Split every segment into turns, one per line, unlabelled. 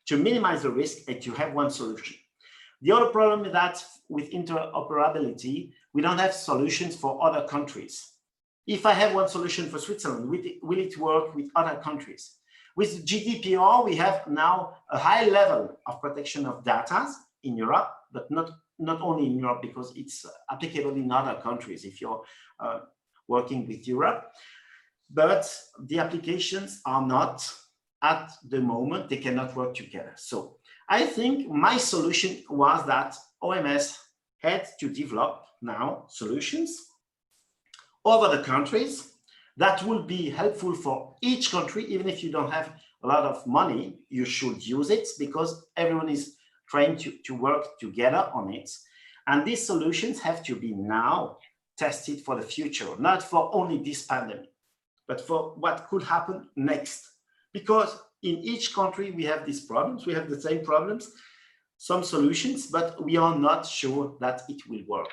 to minimize the risk and to have one solution. The other problem is that with interoperability, we don't have solutions for other countries. If I have one solution for Switzerland, will it work with other countries? With GDPR, we have now a high level of protection of data in Europe, but not only in Europe, because it's applicable in other countries if you're working with Europe. But the applications are not, at the moment, they cannot work together. So I think my solution was that OMS had to develop now solutions over the countries that will be helpful for each country. Even if you don't have a lot of money, you should use it because everyone is trying to work together on it. And these solutions have to be now tested for the future, not for only this pandemic, but for what could happen next. Because in each country, we have these problems, we have the same problems, some solutions, but we are not sure that it will work.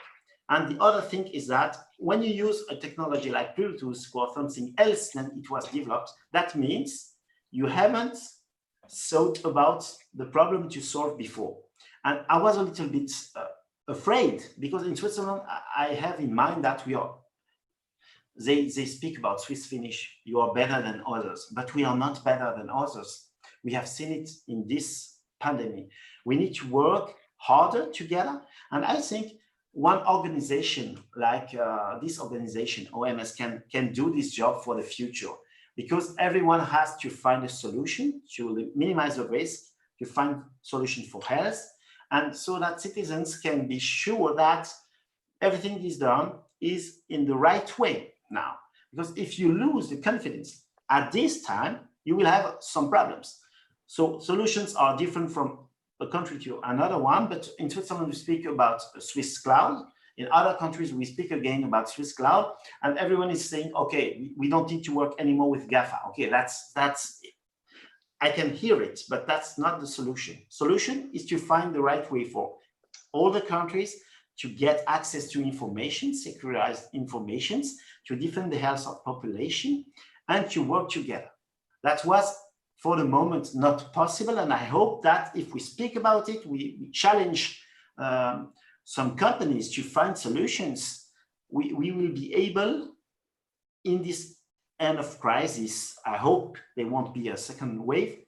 And the other thing is that when you use a technology like Bluetooth for something else than it was developed, that means you haven't thought about the problem to solve before. And I was a little bit afraid because in Switzerland, I have in mind that they speak about Swiss Finnish, you are better than others, but we are not better than others. We have seen it in this pandemic. We need to work harder together. And I think one organization like this organization, OMS, can do this job for the future, because everyone has to find a solution to minimize the risk, to find solution for health, and so that citizens can be sure that everything is done is in the right way now. Because if you lose the confidence at this time, you will have some problems. So solutions are different from a country to another one, but in Switzerland, we speak about a Swiss cloud. In other countries, we speak again about Swiss cloud, and everyone is saying, okay, we don't need to work anymore with GAFA. Okay, that's I can hear it, but that's not the solution. Solution is to find the right way for all the countries to get access to information, securized informations, to defend the health of population, and to work together. That was, for the moment, not possible. And I hope that if we speak about it, we challenge some companies to find solutions, we will be able, in this end of crisis, I hope there won't be a second wave,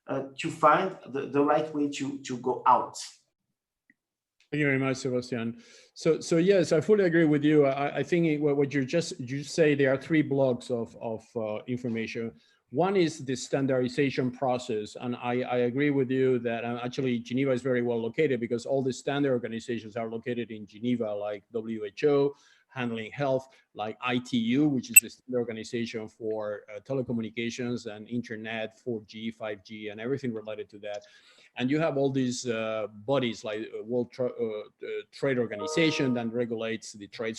to find the right way to go out.
Thank you very much, Sebastian. So yes, I fully agree with you. I think what you say, there are three blocks of information. One is the standardization process, and I agree with you that actually Geneva is very well located because all the standard organizations are located in Geneva, like WHO, handling health, like ITU, which is the standard organization for telecommunications and internet, 4G, 5G, and everything related to that. And you have all these bodies like World Trade Organization that regulates the trade.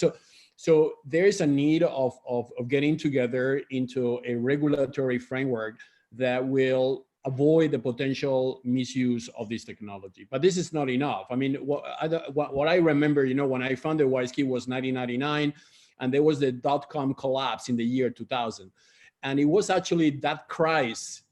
So there is a need of getting together into a regulatory framework that will avoid the potential misuse of this technology. But this is not enough. I mean, what I remember, when I founded WISeKey was 1999, and there was the dot-com collapse in the year 2000. And it was actually that crisis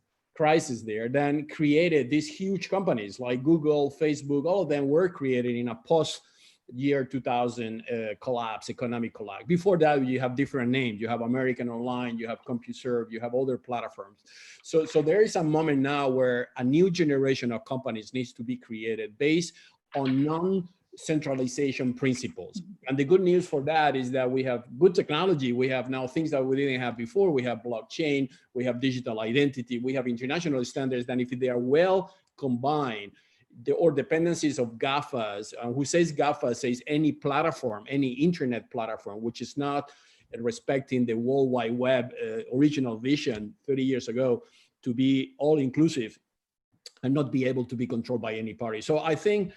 there then created these huge companies like Google, Facebook, all of them were created in a post-year 2000 collapse, economic collapse. Before that, you have different names. You have American Online, you have CompuServe, you have other platforms. So there is a moment now where a new generation of companies needs to be created based on non-centralization principles. And the good news for that is that we have good technology. We have now things that we didn't have before. We have blockchain, we have digital identity, we have international standards, and if they are well combined, or dependencies of GAFAs, who says GAFA says any platform, any internet platform, which is not respecting the World Wide Web original vision 30 years ago to be all inclusive and not be able to be controlled by any party. So I think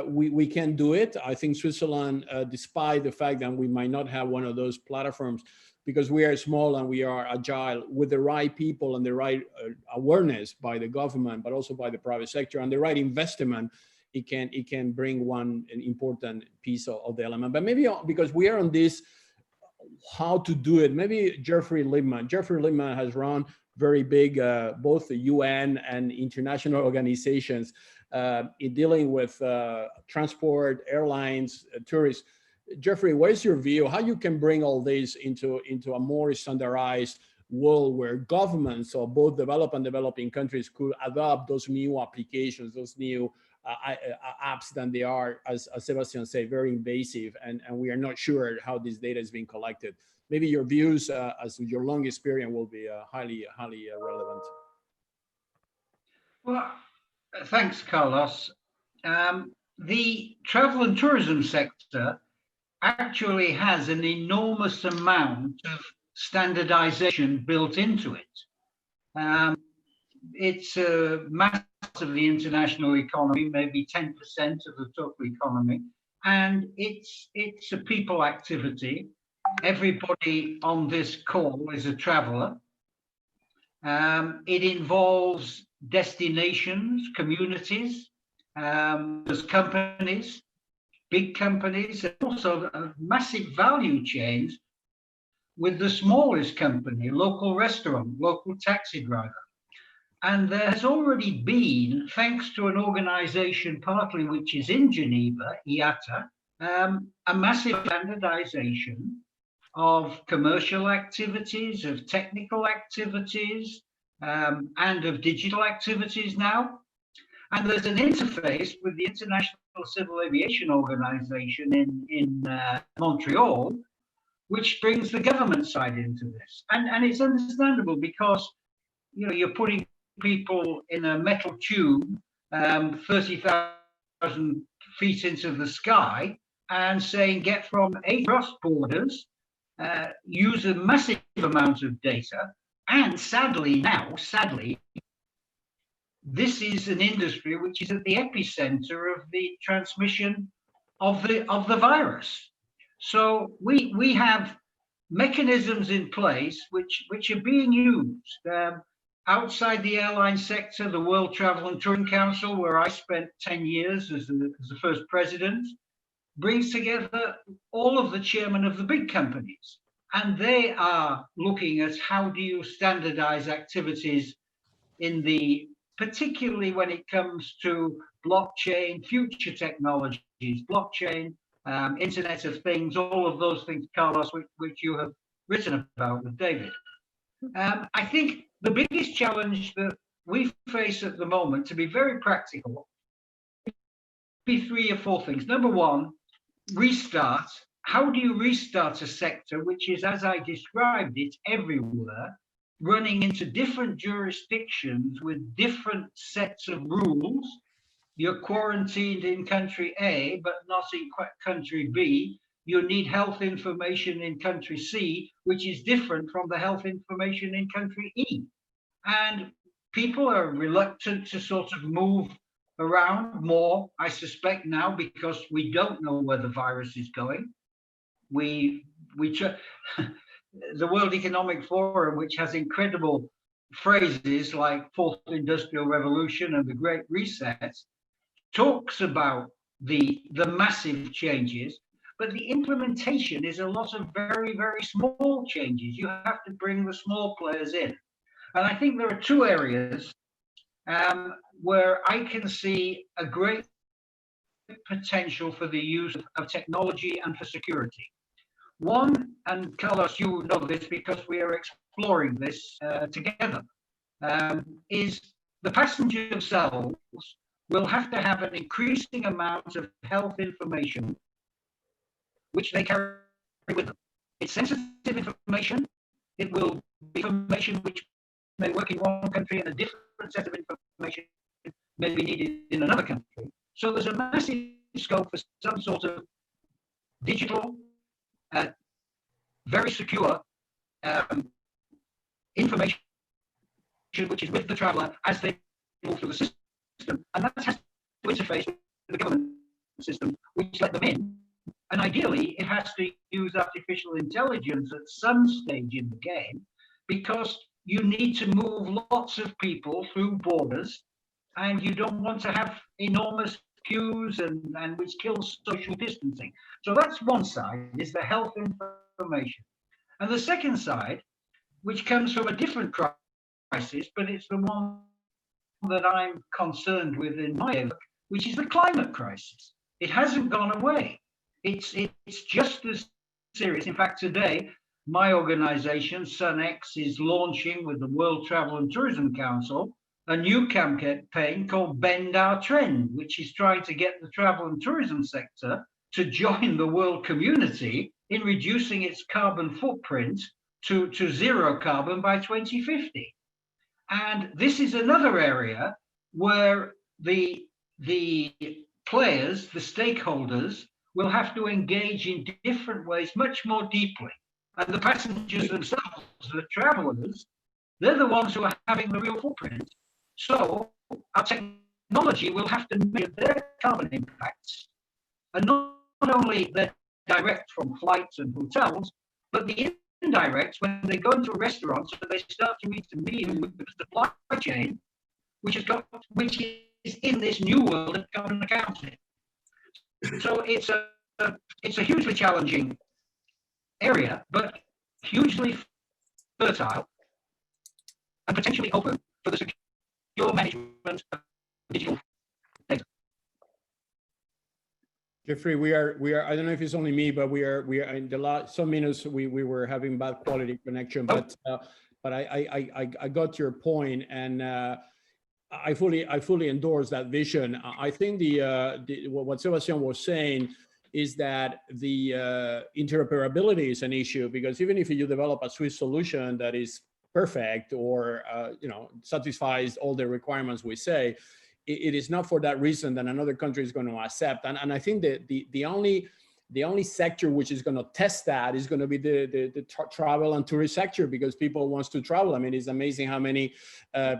we can do it. I think Switzerland, despite the fact that we might not have one of those platforms, because we are small and we are agile, with the right people and the right awareness by the government, but also by the private sector, and the right investment, it can bring one important piece of the element. But maybe because we are on this, how to do it, maybe Jeffrey Lippman has run very big, both the UN and international organizations in dealing with transport, airlines, tourists. Jeffrey, what is your view? How you can bring all this into a more standardized world where governments of both developed and developing countries could adopt those new applications, those new apps that they are, as Sebastian said, very invasive, and we are not sure how this data is being collected. Maybe your views as your long experience will be highly relevant.
Well, thanks, Carlos. The travel and tourism sector actually has an enormous amount of standardization built into it. It's a massively international economy, maybe 10% of the total economy, and it's a people activity. Everybody on this call is a traveler. It involves destinations, communities, there's companies, big companies, and also massive value chains with the smallest company, local restaurant, local taxi driver. And there has already been, thanks to an organization partly which is in Geneva, IATA, a massive standardization of commercial activities, of technical activities, and of digital activities now. And there's an interface with the International Civil Aviation Organization in Montreal, which brings the government side into this. And it's understandable because, you know, you're putting people in a metal tube 30,000 feet into the sky and saying, get from A cross borders, use a massive amount of data. And sadly, this is an industry which is at the epicenter of the transmission of the virus. So we have mechanisms in place which are being used. Outside the airline sector, the World Travel and Tourism Council, where I spent 10 years as the first president, brings together all of the chairmen of the big companies. And they are looking at how do you standardize activities in the, particularly when it comes to blockchain, future technologies, blockchain, Internet of Things, all of those things, Carlos, which you have written about with David. I think the biggest challenge that we face at the moment, to be very practical, be 3 or 4 things. Number one, restart. How do you restart a sector which is, as I described it, everywhere, running into different jurisdictions with different sets of rules? You're quarantined in country A, but not in country B. You need health information in country C, which is different from the health information in country E. And people are reluctant to sort of move around more, I suspect now, because we don't know where the virus is going. The World Economic Forum, which has incredible phrases like Fourth Industrial Revolution and the Great Reset, talks about the massive changes, but the implementation is a lot of very, very small changes. You have to bring the small players in. And I think there are 2 areas where I can see a great potential for the use of technology and for security. One, and Carlos, you know this because we are exploring this together, is the passengers themselves will have to have an increasing amount of health information which they carry with them. It's sensitive information. It will be information which may work in one country and a different set of information may be needed in another country. So there's a massive scope for some sort of digital, very secure information which is with the traveler as they move through the system. And that has to interface with the government system, which let them in. And ideally, it has to use artificial intelligence at some stage in the game, because you need to move lots of people through borders, and you don't want to have enormous queues and which kills social distancing. So that's one side, is the health information. And the second side, which comes from a different crisis, but it's the one that I'm concerned with in my area, which is the climate crisis. It hasn't gone away. It's just as serious. In fact, today, my organization, SunX, is launching with the World Travel and Tourism Council a new campaign called Bend Our Trend, which is trying to get the travel and tourism sector to join the world community in reducing its carbon footprint to zero carbon by 2050. And this is another area where the players, the stakeholders, will have to engage in different ways, much more deeply. And the passengers themselves, the travelers, they're the ones who are having the real footprint. So our technology will have to measure their carbon impacts, and not only the direct from flights and hotels, but the indirect when they go into restaurants and they start to eat a meal with the supply chain, which is in this new world of carbon accounting. So it's a hugely challenging area, but hugely fertile and potentially open for the secure management of digital data.
Jeffrey, we are. I don't know if it's only me, but we are in the last some minutes. We were having bad quality connection, but I got your point, and I fully endorse that vision. I think what Sebastian was saying is that the interoperability is an issue, because even if you develop a Swiss solution that is perfect or satisfies all the requirements we say, it is not for that reason that another country is going to accept. And I think that the only sector which is going to test that is going to be the travel and tourist sector, because people wants to travel. I mean, it's amazing how many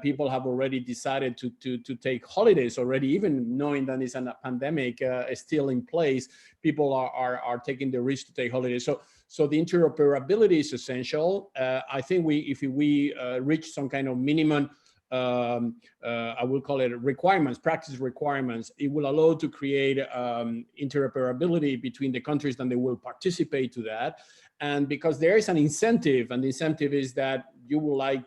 people have already decided to take holidays already, even knowing that it's a pandemic is still in place. People are taking the risk to take holidays. So the interoperability is essential. I think if we reach some kind of minimum, I will call it requirements, practice requirements, it will allow to create interoperability between the countries that they will participate to that. And because there is an incentive, and the incentive is that you will like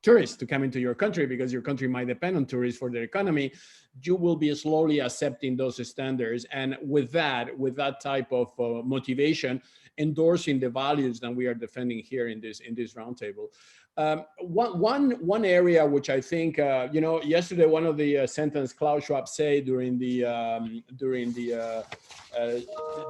tourists to come into your country because your country might depend on tourists for their economy, you will be slowly accepting those standards. And with that type of motivation, endorsing the values that we are defending here in this roundtable. One area which I think, yesterday, one of the sentence Klaus Schwab said during the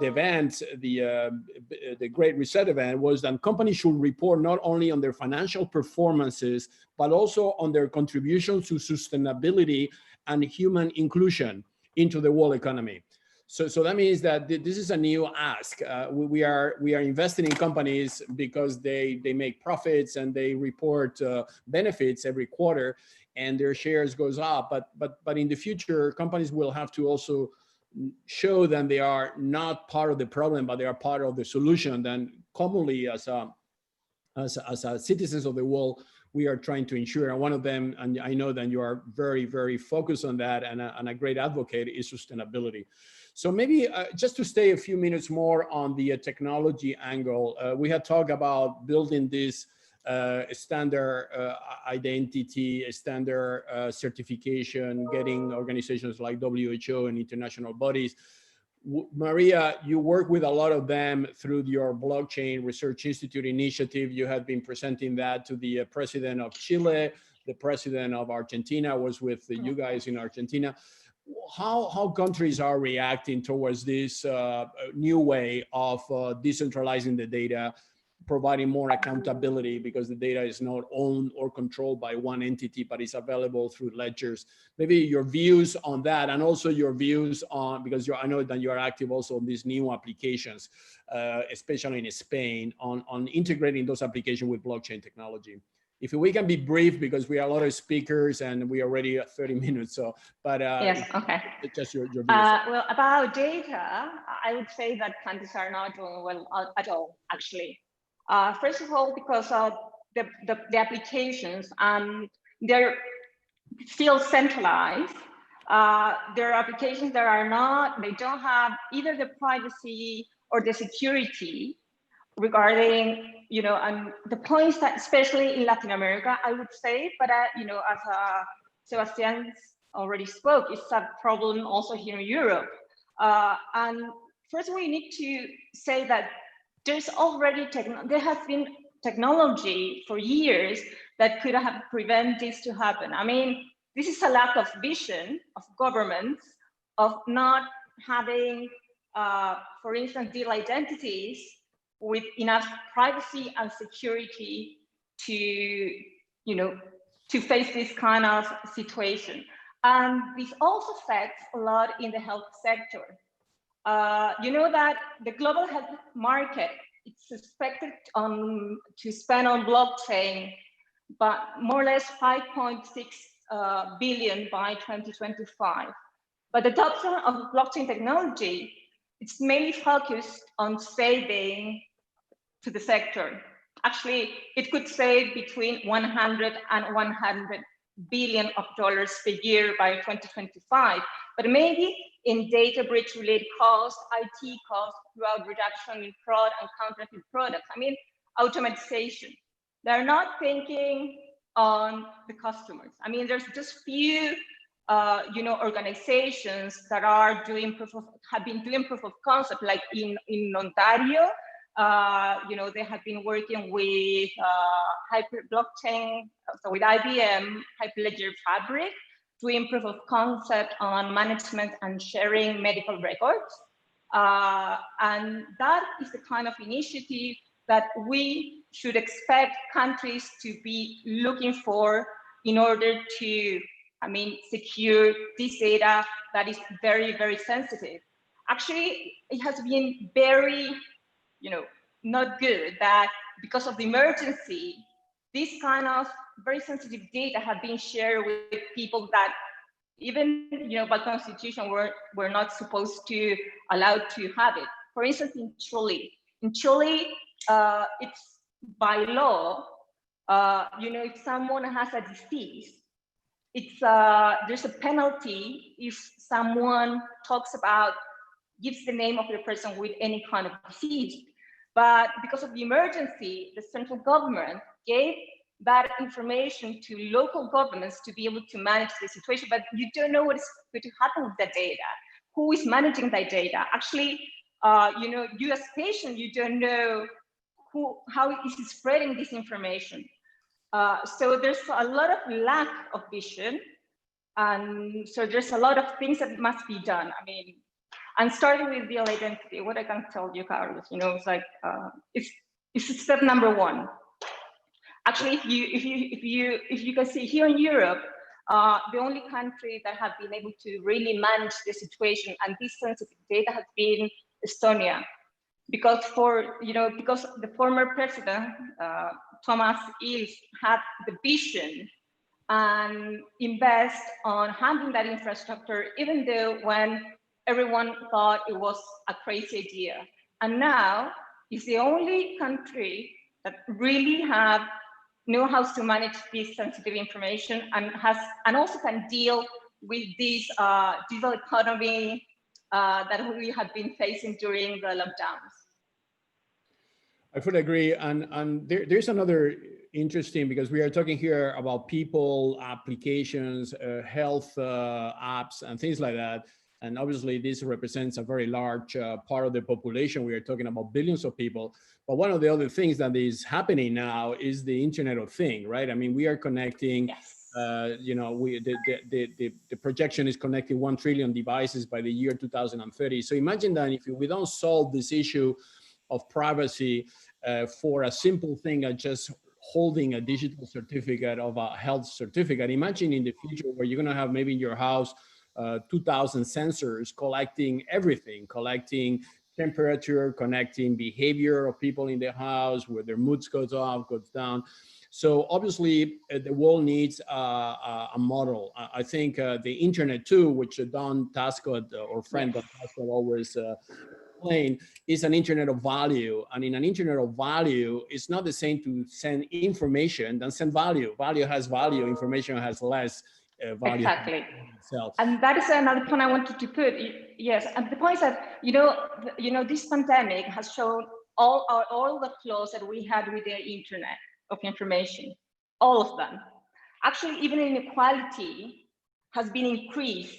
event, the Great Reset event, was that companies should report not only on their financial performances, but also on their contributions to sustainability and human inclusion into the world economy. So that means that this is a new ask. We are investing in companies because they make profits and they report benefits every quarter, and their shares goes up. But in the future, companies will have to also show that they are not part of the problem, but they are part of the solution. Then commonly, as citizens of the world, we are trying to ensure. And one of them, and I know that you are very, very focused on that, and a great advocate, is sustainability. So maybe just to stay a few minutes more on the technology angle, we had talked about building this standard identity, standard certification, getting organizations like WHO and international bodies. Maria, you work with a lot of them through your Blockchain Research Institute initiative. You have been presenting that to the president of Chile. The president of Argentina was with you guys in Argentina. How countries are reacting towards this new way of decentralizing the data, providing more accountability, because the data is not owned or controlled by one entity, but is available through ledgers. Maybe your views on that, and also your views on, because I know that you are active also on these new applications, especially in Spain, on integrating those applications with blockchain technology. If we can be brief, because we are a lot of speakers and we are already at 30 minutes. So, but
yes, okay.
Just your views.
Well, about data, I would say that countries are not doing well at all, actually. First of all, because of the applications, they're still centralized. There are applications that they don't have either the privacy or the security regarding and the points that, especially in Latin America, I would say, but as Sebastian already spoke, it's a problem also here in Europe. And first, we need to say that there's already there has been technology for years that could have prevented this to happen. I mean, this is a lack of vision of governments, of not having, for instance, digital identities with enough privacy and security to, to face this kind of situation. And this also affects a lot in the health sector. You know that the global health market, it's expected to spend on blockchain, but more or less 5.6 billion by 2025. But the adoption of blockchain technology, it's mainly focused on saving to the sector. Actually, it could save between 100 and 100 billion of dollars per year by 2025, but maybe in data breach related costs, IT costs, throughout reduction in fraud and counterfeit products. I mean, automatization. They're not thinking on the customers. I mean, there's just few, organizations that are doing have been doing proof of concept, like in Ontario. They have been working with blockchain, so with IBM, Hyperledger Fabric, doing proof of concept on management and sharing medical records. And that is the kind of initiative that we should expect countries to be looking for in order to, secure this data that is very, very sensitive. Actually, it has been very, not good that because of the emergency, this kind of very sensitive data have been shared with people that even, by constitution, we're not supposed to allow to have it. For instance, in Chile, it's by law, if someone has a disease, there's a penalty if someone gives the name of the person with any kind of disease. But because of the emergency, the central government gave that information to local governments to be able to manage the situation, but you don't know what is going to happen with that data. Who is managing that data? Actually, you as patient, you don't know how is it spreading this information. So there's a lot of lack of vision, and so there's a lot of things that must be done. And starting with digital identity, what I can tell you, Carlos, it's like it's step number one. Actually, if you can see here in Europe, the only country that have been able to really manage the situation and this sensitive data has been Estonia, because the former president Thomas Ilves had the vision and invest on handling that infrastructure, even though when everyone thought it was a crazy idea. And now it's the only country that really know how to manage this sensitive information and also can deal with this digital economy that we have been facing during the lockdowns.
I fully agree. And there's another interesting, because we are talking here about people, applications, health apps, and things like that. And obviously this represents a very large part of the population. We are talking about billions of people. But one of the other things that is happening now is the Internet of Things, right? We are connecting,
yes.
The projection is connecting 1 trillion devices by the year 2030. So imagine that if we don't solve this issue of privacy for a simple thing of just holding a digital certificate of a health certificate, imagine in the future where you're gonna have maybe in your house 2,000 sensors collecting everything, collecting temperature, connecting behavior of people in the house, where their moods goes up, goes down. So obviously the world needs a model. I think the internet too, which Don Tascott, or friend Don Tascott always explain, is an internet of value. And in an internet of value, it's not the same to send information than send value. Value has value, information has less value.
Exactly.
Itself.
And that is another point I wanted to put. Yes, and the point is that, this pandemic has shown all the flows that we had with the internet of information, all of them. Actually, even inequality has been increased,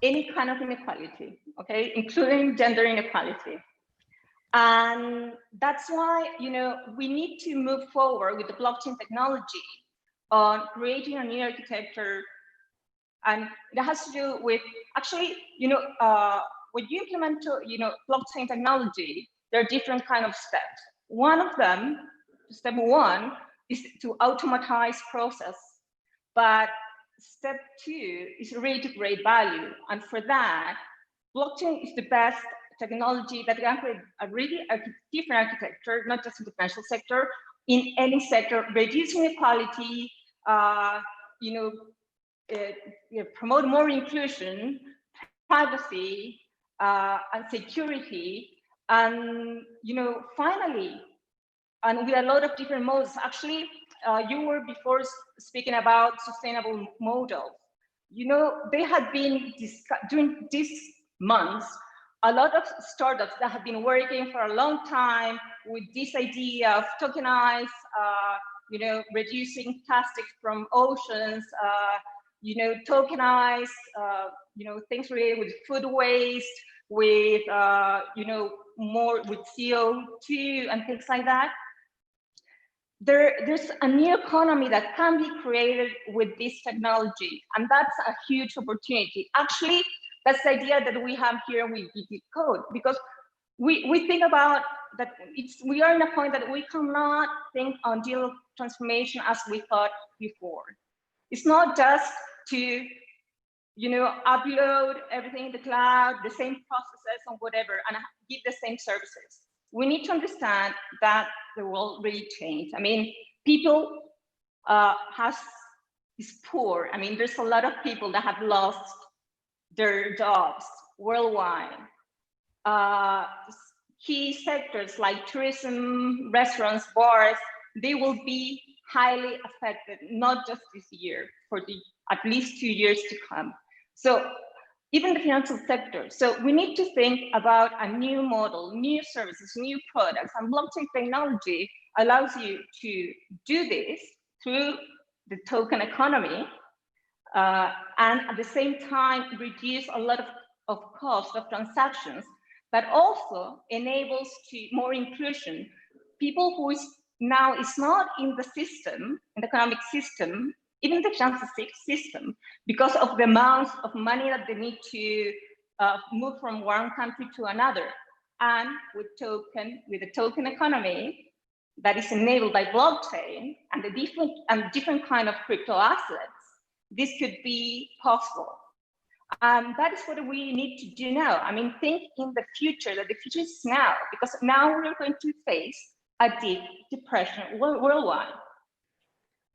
any kind of inequality, okay, including gender inequality. And that's why, you know, we need to move forward with the blockchain technology on creating a new architecture. And it has to do with, actually, you know, when you implement, you know, blockchain technology, there are different kind of steps. One of them, step one, is to automatize process. But step two is really to create value. And for that, blockchain is the best technology that can create a really different architecture, not just in the financial sector, in any sector, reducing inequality, you know, promote more inclusion, privacy, and security, and, you know, finally, and with a lot of different modes. Actually, you were before speaking about sustainable models. You know, they had been during these months, a lot of startups that have been working for a long time with this idea of tokenized, you know, reducing plastic from oceans, you know, tokenize, you know, things related with food waste, with, you know, more with CO2 and things like that. There's a new economy that can be created with this technology, and that's a huge opportunity. Actually, that's the idea that we have here with GT Code, because we think about that we are in a point that we cannot think on digital transformation as we thought before. It's not just to, you know, upload everything in the cloud, the same processes and whatever, and give the same services. We need to understand that the world really changed. I mean, people is poor. I mean, there's a lot of people that have lost their jobs worldwide. Key sectors like tourism, restaurants, bars, they will be highly affected, not just this year, for at least 2 years to come. So even the financial sector. So we need to think about a new model, new services, new products, and blockchain technology allows you to do this through the token economy, and at the same time reduce a lot of cost of transactions, but also enables to more inclusion. People who now is not in the system, in the economic system, even the financial system, because of the amounts of money that they need to move from one country to another. And with the token economy that is enabled by blockchain and the different kind of crypto assets, this could be possible. That is what we need to do now. I mean, think in the future, that the future is now, because now we're going to face a deep depression worldwide.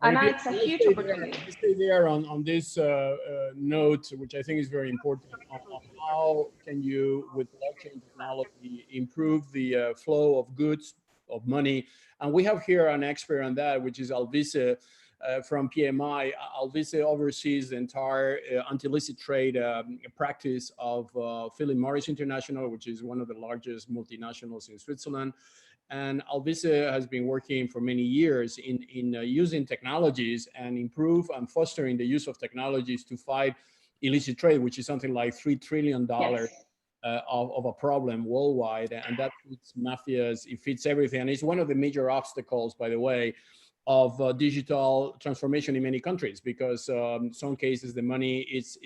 And it's a huge opportunity.
Stay there on this note, which I think is very important, on how can you, with blockchain technology, improve the flow of goods, of money. And we have here an expert on that, which is Alvise from PMI. Alvise oversees the entire anti-illicit trade practice of Philip Morris International, which is one of the largest multinationals in Switzerland. And Alvise has been working for many years in using technologies and improve and fostering the use of technologies to fight illicit trade, which is something like $3 trillion
yes.
of a problem worldwide. And that fits mafias, it fits everything. And it's one of the major obstacles, by the way, of digital transformation in many countries, because in some cases the money is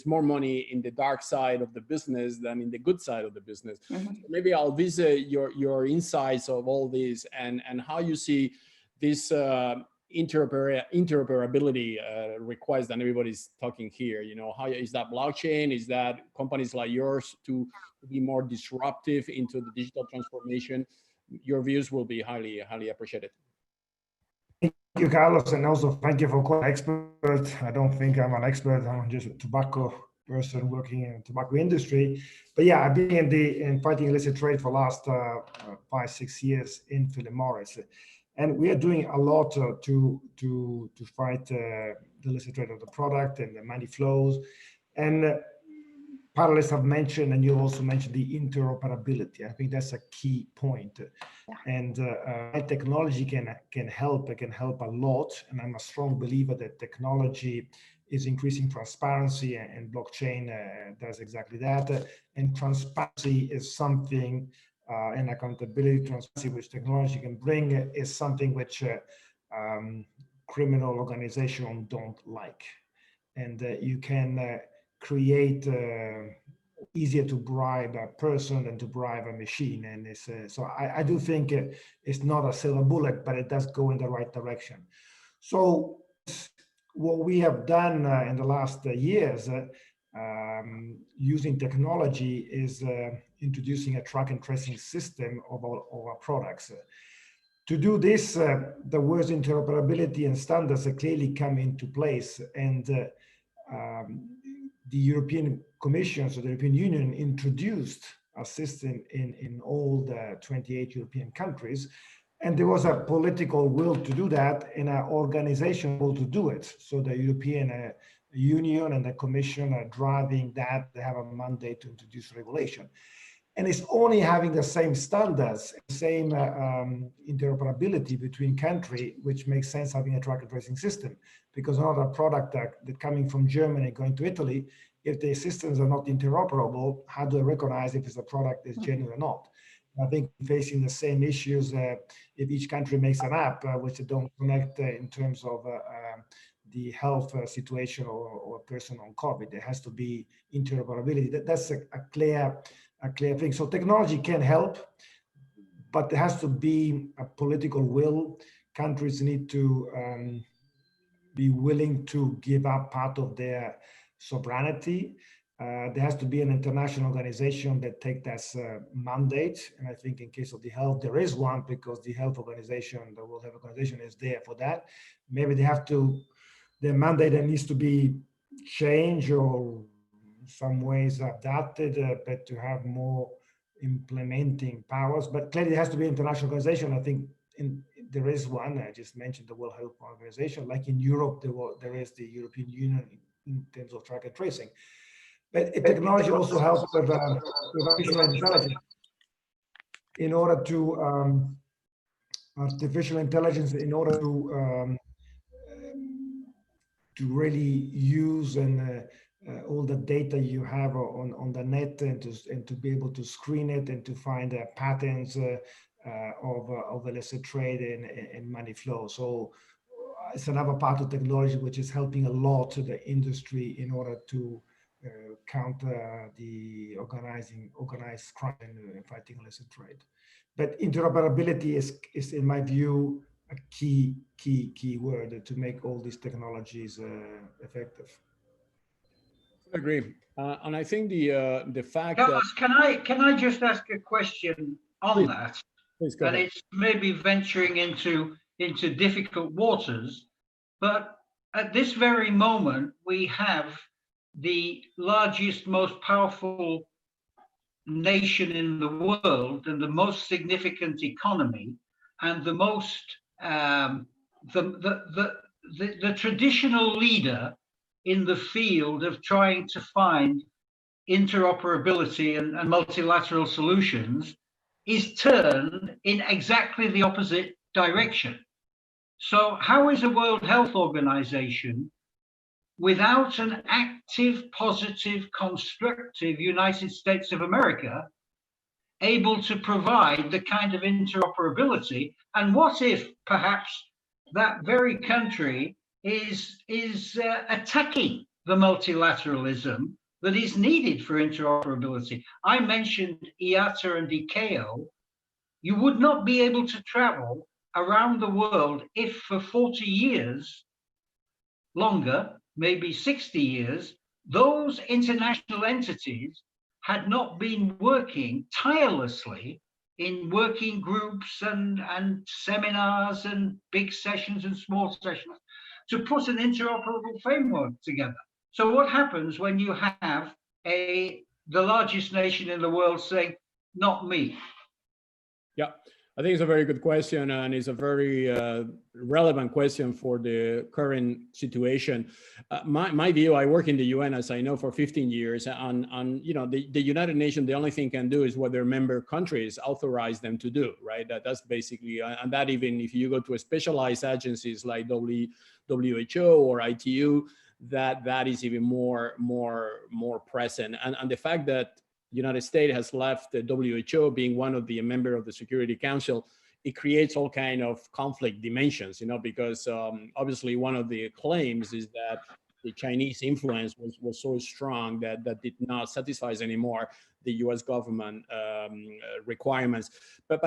more money in the dark side of the business than in the good side of the business. Mm-hmm. So maybe I'll visit your insights of all this and how you see this interoperability request that everybody's talking here. You know, how is that blockchain? Is that companies like yours to be more disruptive into the digital transformation? Your views will be highly appreciated.
Thank you, Carlos, and also thank you for calling expert. I don't think I'm an expert. I'm just a tobacco person working in the tobacco industry. But yeah, I've been in fighting illicit trade for the last 5-6 years in Philip Morris, and we are doing a lot to fight the illicit trade of the product and the money flows. And panelists have mentioned, and you also mentioned the interoperability. I think that's a key point. Yeah. And technology can help. It can help a lot. And I'm a strong believer that technology is increasing transparency, and blockchain does exactly that. And transparency is something, and accountability, transparency, which technology can bring, is something which criminal organizations don't like. And you can create easier to bribe a person than to bribe a machine. And it's, so I do think it's not a silver bullet, but it does go in the right direction. So what we have done in the last years using technology is introducing a track and tracing system of our products. To do this, the words interoperability and standards clearly come into place, and the European Commission, so the European Union, introduced a system in all the 28 European countries, and there was a political will to do that and an organizational will to do it. So the European Union and the Commission are driving that. They have a mandate to introduce regulation. And it's only having the same standards, same interoperability between countries, which makes sense having a track and tracing system. Because another product that coming from Germany going to Italy, if the systems are not interoperable, how do I recognize if it's a product that's genuine or not? I think facing the same issues if each country makes an app which they don't connect in terms of the health situation or a person on COVID. There has to be interoperability. That's a clear thing. So technology can help, but there has to be a political will. Countries need to be willing to give up part of their sovereignty. There has to be an international organization that take that mandate. And I think in case of the health, there is one, because the health organization, the World Health Organization, is there for that. Maybe they have to, their mandate needs to be changed or some ways adapted, but to have more implementing powers. But clearly it has to be an international organization. I think there is one. I just mentioned the World Health Organization. Like in Europe, there is the European Union in terms of track and tracing. But technology also helps with artificial intelligence. In order to artificial intelligence, in order to really use and all the data you have on the net, and to be able to screen it and to find patterns of illicit trade and money flow. So it's another part of technology which is helping a lot to the industry in order to counter the organized crime and fighting illicit trade. But interoperability is in my view a key word to make all these technologies effective.
I agree, and I think the fact
Carlos,
that
can I just ask a question on that?
Please go
and
ahead.
It's maybe venturing into difficult waters, but at this very moment we have the largest, most powerful nation in the world and the most significant economy, and the most the traditional leader in the field of trying to find interoperability and multilateral solutions is turned in exactly the opposite direction. So how is a World Health Organization, without an active, positive, constructive United States of America, able to provide the kind of interoperability? And what if perhaps that very country is attacking the multilateralism that is needed for interoperability? I mentioned IATA and ICAO. You would not be able to travel around the world if for 40 years longer, maybe 60 years, those international entities had not been working tirelessly in working groups and seminars and big sessions and small sessions to put an interoperable framework together. So what happens when you have the largest nation in the world saying, not me?
Yeah, I think it's a very good question, and it's a very relevant question for the current situation. My view, I work in the UN, as I know, for 15 years, and you know, the United Nations, the only thing can do is what their member countries authorize them to do, right? That's basically, and that even if you go to a specialized agencies like WHO or ITU, that is even more present. And the fact that United States has left the WHO, being one of the member of the Security Council, it creates all kind of conflict dimensions, you know, because obviously one of the claims is that the Chinese influence was so strong that did not satisfy anymore the U.S. government requirements. But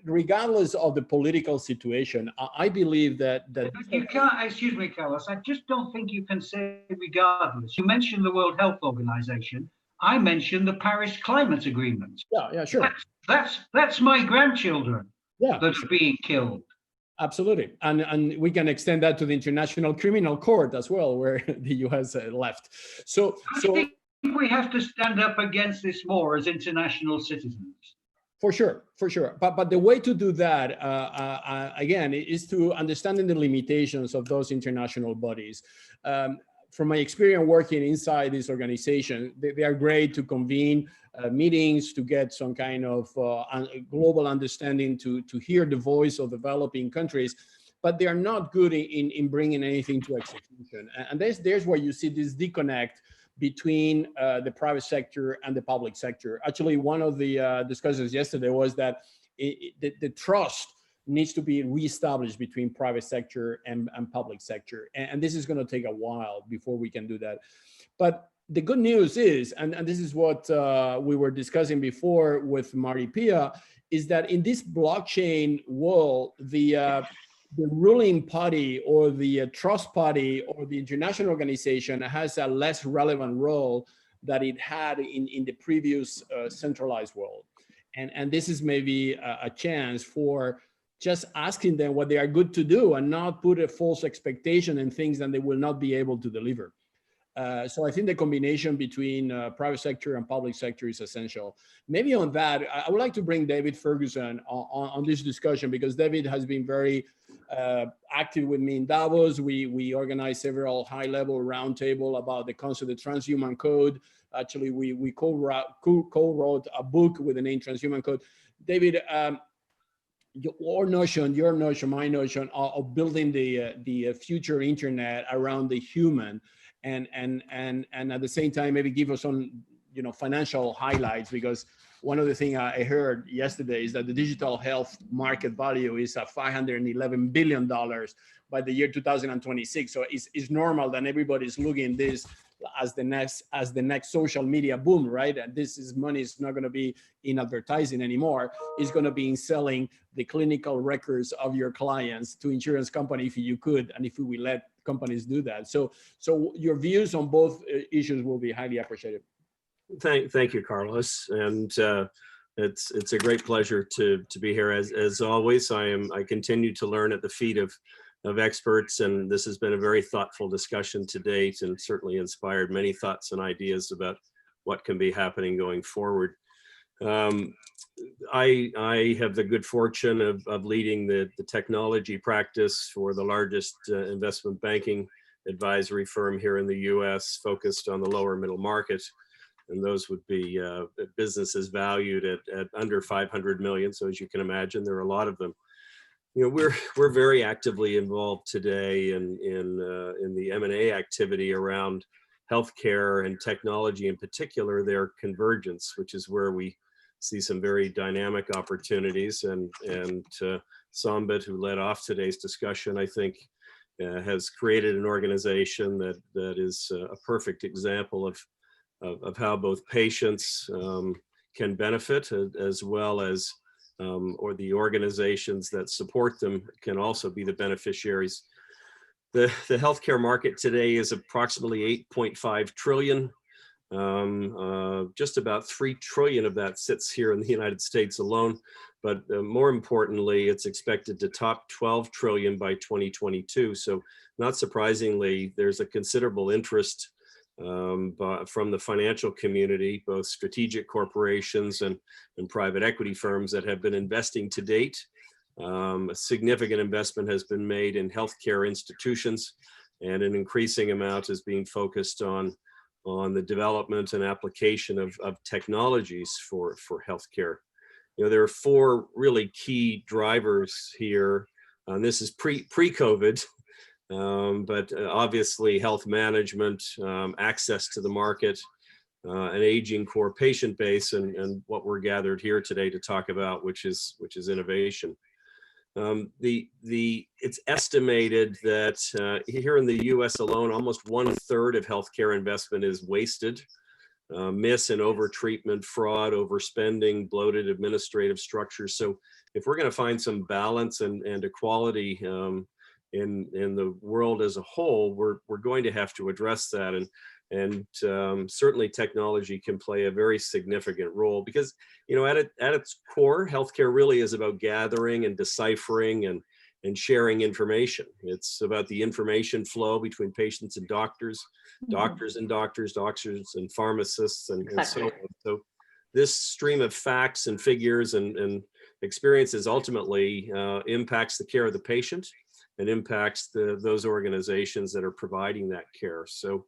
regardless of the political situation, I believe that
you can't. Excuse me, Carlos. I just don't think you can say regardless. You mentioned the World Health Organization. I mentioned the Paris Climate Agreement.
Yeah, sure.
That's my grandchildren that are being killed.
Absolutely, and we can extend that to the International Criminal Court as well, where the U.S. left. So
I think we have to stand up against this more as international citizens.
For sure. But the way to do that, again, is to understanding the limitations of those international bodies. From my experience working inside this organization, they are great to convene meetings, to get some kind of global understanding, to hear the voice of developing countries, but they are not good in bringing anything to execution. And there's where you see this disconnect between the private sector and the public sector. Actually, one of the discussions yesterday was that the trust needs to be reestablished between private sector and public sector. And this is going to take a while before we can do that. But the good news is, and this is what we were discussing before with Maripia, is that in this blockchain world, the ruling party or the trust party or the international organization has a less relevant role that it had in the previous centralized world. And this is maybe a chance for just asking them what they are good to do and not put a false expectation in things that they will not be able to deliver. So I think the combination between private sector and public sector is essential. Maybe on that, I would like to bring David Ferguson on this discussion, because David has been very active with me in Davos. We organized several high-level roundtable about the concept of transhuman code. Actually, we co-wrote a book with the name Transhuman Code. David, your notion, my notion of building the future internet around the human, and at the same time maybe give us some financial highlights, because one of the things I heard yesterday is that the digital health market value is at $511 billion by the year 2026. So it's normal that everybody's looking at this as the next social media boom, right? And money is not going to be in advertising anymore. It's going to be in selling the clinical records of your clients to insurance company if you could, and if we will let companies do that. So your views on both issues will be highly appreciated.
Thank you, Carlos, and it's a great pleasure to be here. As always, I continue to learn at the feet of experts, and this has been a very thoughtful discussion to date, and certainly inspired many thoughts and ideas about what can be happening going forward. I have the good fortune of leading the technology practice for the largest investment banking advisory firm here in the U.S., focused on the lower middle market. And those would be businesses valued at under 500 million. So as you can imagine, there are a lot of them. We're very actively involved today in the M&A activity around healthcare and technology, in particular their convergence, which is where we see some very dynamic opportunities. And Sambit, who led off today's discussion, I think has created an organization that is a perfect example of how both patients can benefit, as well as or the organizations that support them can also be the beneficiaries. The healthcare market today is approximately 8.5 trillion. Just about 3 trillion of that sits here in the United States alone. But more importantly, it's expected to top 12 trillion by 2022. So not surprisingly, there's a considerable interest but from the financial community, both strategic corporations and private equity firms that have been investing to date. A significant investment has been made in healthcare institutions, and an increasing amount is being focused on the development and application of technologies for healthcare. You know, there are four really key drivers here. And this is pre-COVID, but obviously health management, access to the market, an aging core patient base, and what we're gathered here today to talk about, which is innovation. It's estimated that here in the US alone, almost 1/3 of healthcare investment is wasted. Miss and over-treatment, fraud, overspending, bloated administrative structures. So if we're going to find some balance and equality in the world as a whole, we're going to have to address that. And certainly technology can play a very significant role, because, you know, at its core, healthcare really is about gathering and deciphering and sharing information. It's about the information flow between patients and doctors, doctors and pharmacists, and so on. So this stream of facts and figures and experiences ultimately impacts the care of the patient and impacts those organizations that are providing that care. So,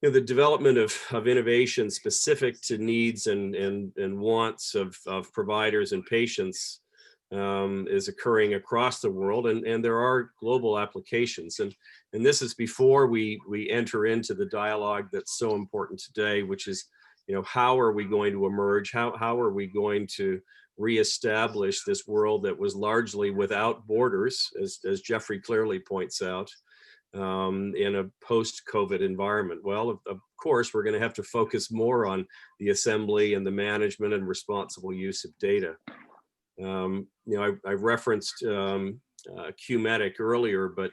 you know, the development of innovation specific to needs and wants of providers and patients is occurring across the world, and there are global applications. And this is before we enter into the dialogue that's so important today, which is, you know, how are we going to emerge? How are we going to reestablish this world that was largely without borders, as Jeffrey clearly points out, in a post-COVID environment? Well, of course, we're going to have to focus more on the assembly and the management and responsible use of data. You know, I referenced Qmetic earlier, but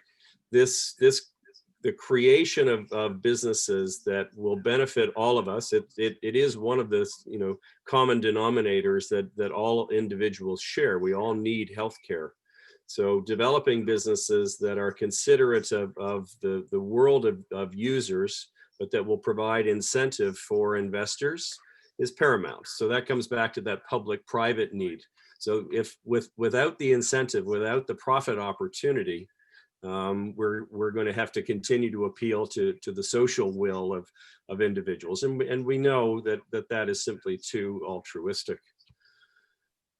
the creation of businesses that will benefit all of us, it is one of the, you know, common denominators that all individuals share. We all need healthcare. So developing businesses that are considerate of the world of users, but that will provide incentive for investors, is paramount. So that comes back to that public-private need. So if without the incentive, without the profit opportunity, we're going to have to continue to appeal to the social will of individuals, and we know that is simply too altruistic.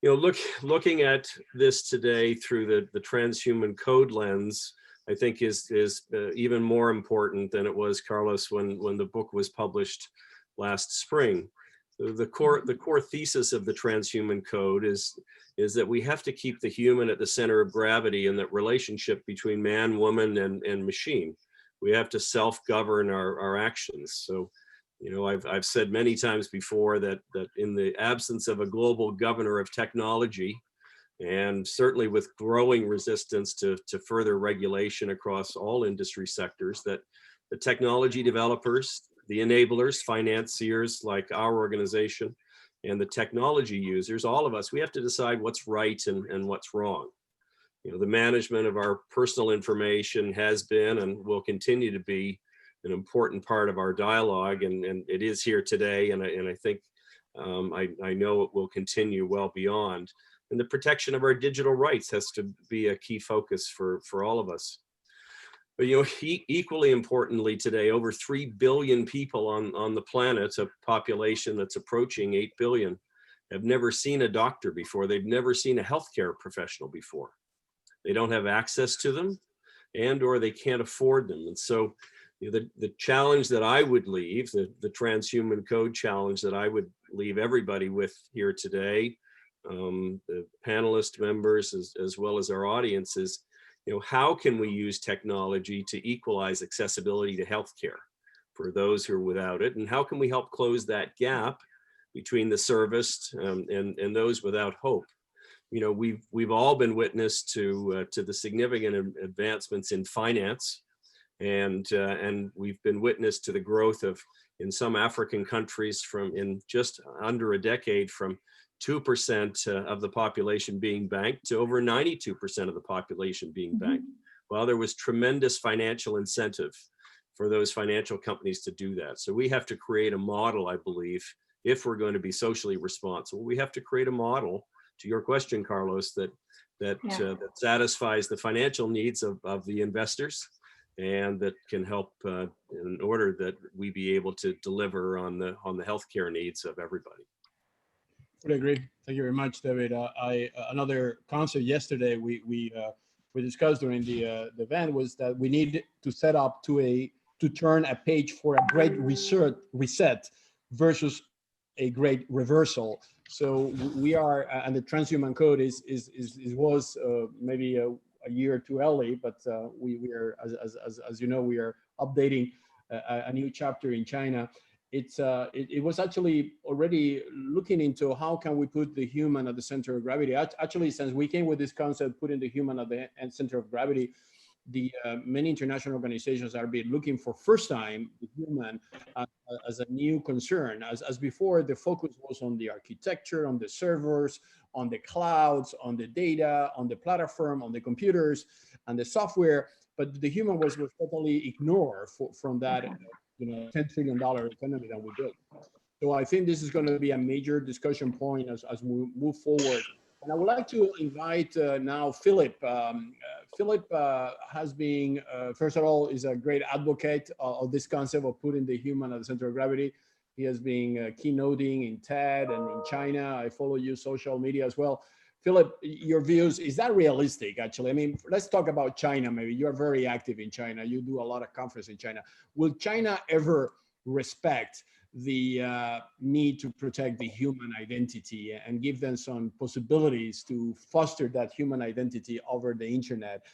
You know, looking at this today through the transhuman code lens, I think is even more important than it was, Carlos, when the book was published last spring. So the core thesis of the transhuman code is that we have to keep the human at the center of gravity in that relationship between man, woman, and machine. We have to self-govern our actions. So, you know, I've said many times before that in the absence of a global governor of technology, and certainly with growing resistance to further regulation across all industry sectors, that the technology developers, the enablers, financiers like our organization, and the technology users, all of us, we have to decide what's right and what's wrong. You know, the management of our personal information has been and will continue to be an important part of our dialogue, and it is here today, and I think I know it will continue well beyond. And the protection of our digital rights has to be a key focus for all of us. But, you know, equally importantly today, over 3 billion people on the planet, a population that's approaching 8 billion, have never seen a doctor before. They've never seen a healthcare professional before. They don't have access to them, or they can't afford them. And so, you know, the challenge that I would leave, the transhuman code challenge that I would leave everybody with here today, the panelist members as well as our audience, is, you know, how can we use technology to equalize accessibility to healthcare for those who are without it? And how can we help close that gap between the serviced and those without hope? You know, we've all been witness to the significant advancements in finance, and we've been witness to the growth of, in some African countries, in just under a decade, from 2% of the population being banked to over 92% of the population being banked. Well, there was tremendous financial incentive for those financial companies to do that. So we have to create a model, I believe, if we're going to be socially responsible. We have to create a model, to your question, Carlos, that satisfies the financial needs of the investors, and that can help in order that we be able to deliver on the healthcare needs of everybody.
I would agree. Thank you very much, David. Another concept yesterday we discussed during the event was that we need to set up to turn a page for a great reset versus a great reversal. So we are, and the transhuman code was maybe a year too early, but we are, as you know, we are updating a new chapter in China. It was actually already looking into how can we put the human at the center of gravity. Actually, since we came with this concept, putting the human at the center of gravity, the many international organizations are looking for first time the human as a new concern. As before, the focus was on the architecture, on the servers, on the clouds, on the data, on the platform, on the computers, and the software. But the human was totally ignored from that $10 trillion economy that we built. So I think this is going to be a major discussion point as we move forward. And I would like to invite now Philip. Philip has been, first of all, is a great advocate of this concept of putting the human at the center of gravity. He has been keynoting in TED and in China. I follow you social media as well. Philip, your views, is that realistic actually? I mean, let's talk about China maybe. You're very active in China. You do a lot of conferences in China. Will China ever respect the need to protect the human identity and give them some possibilities to foster that human identity over the internet?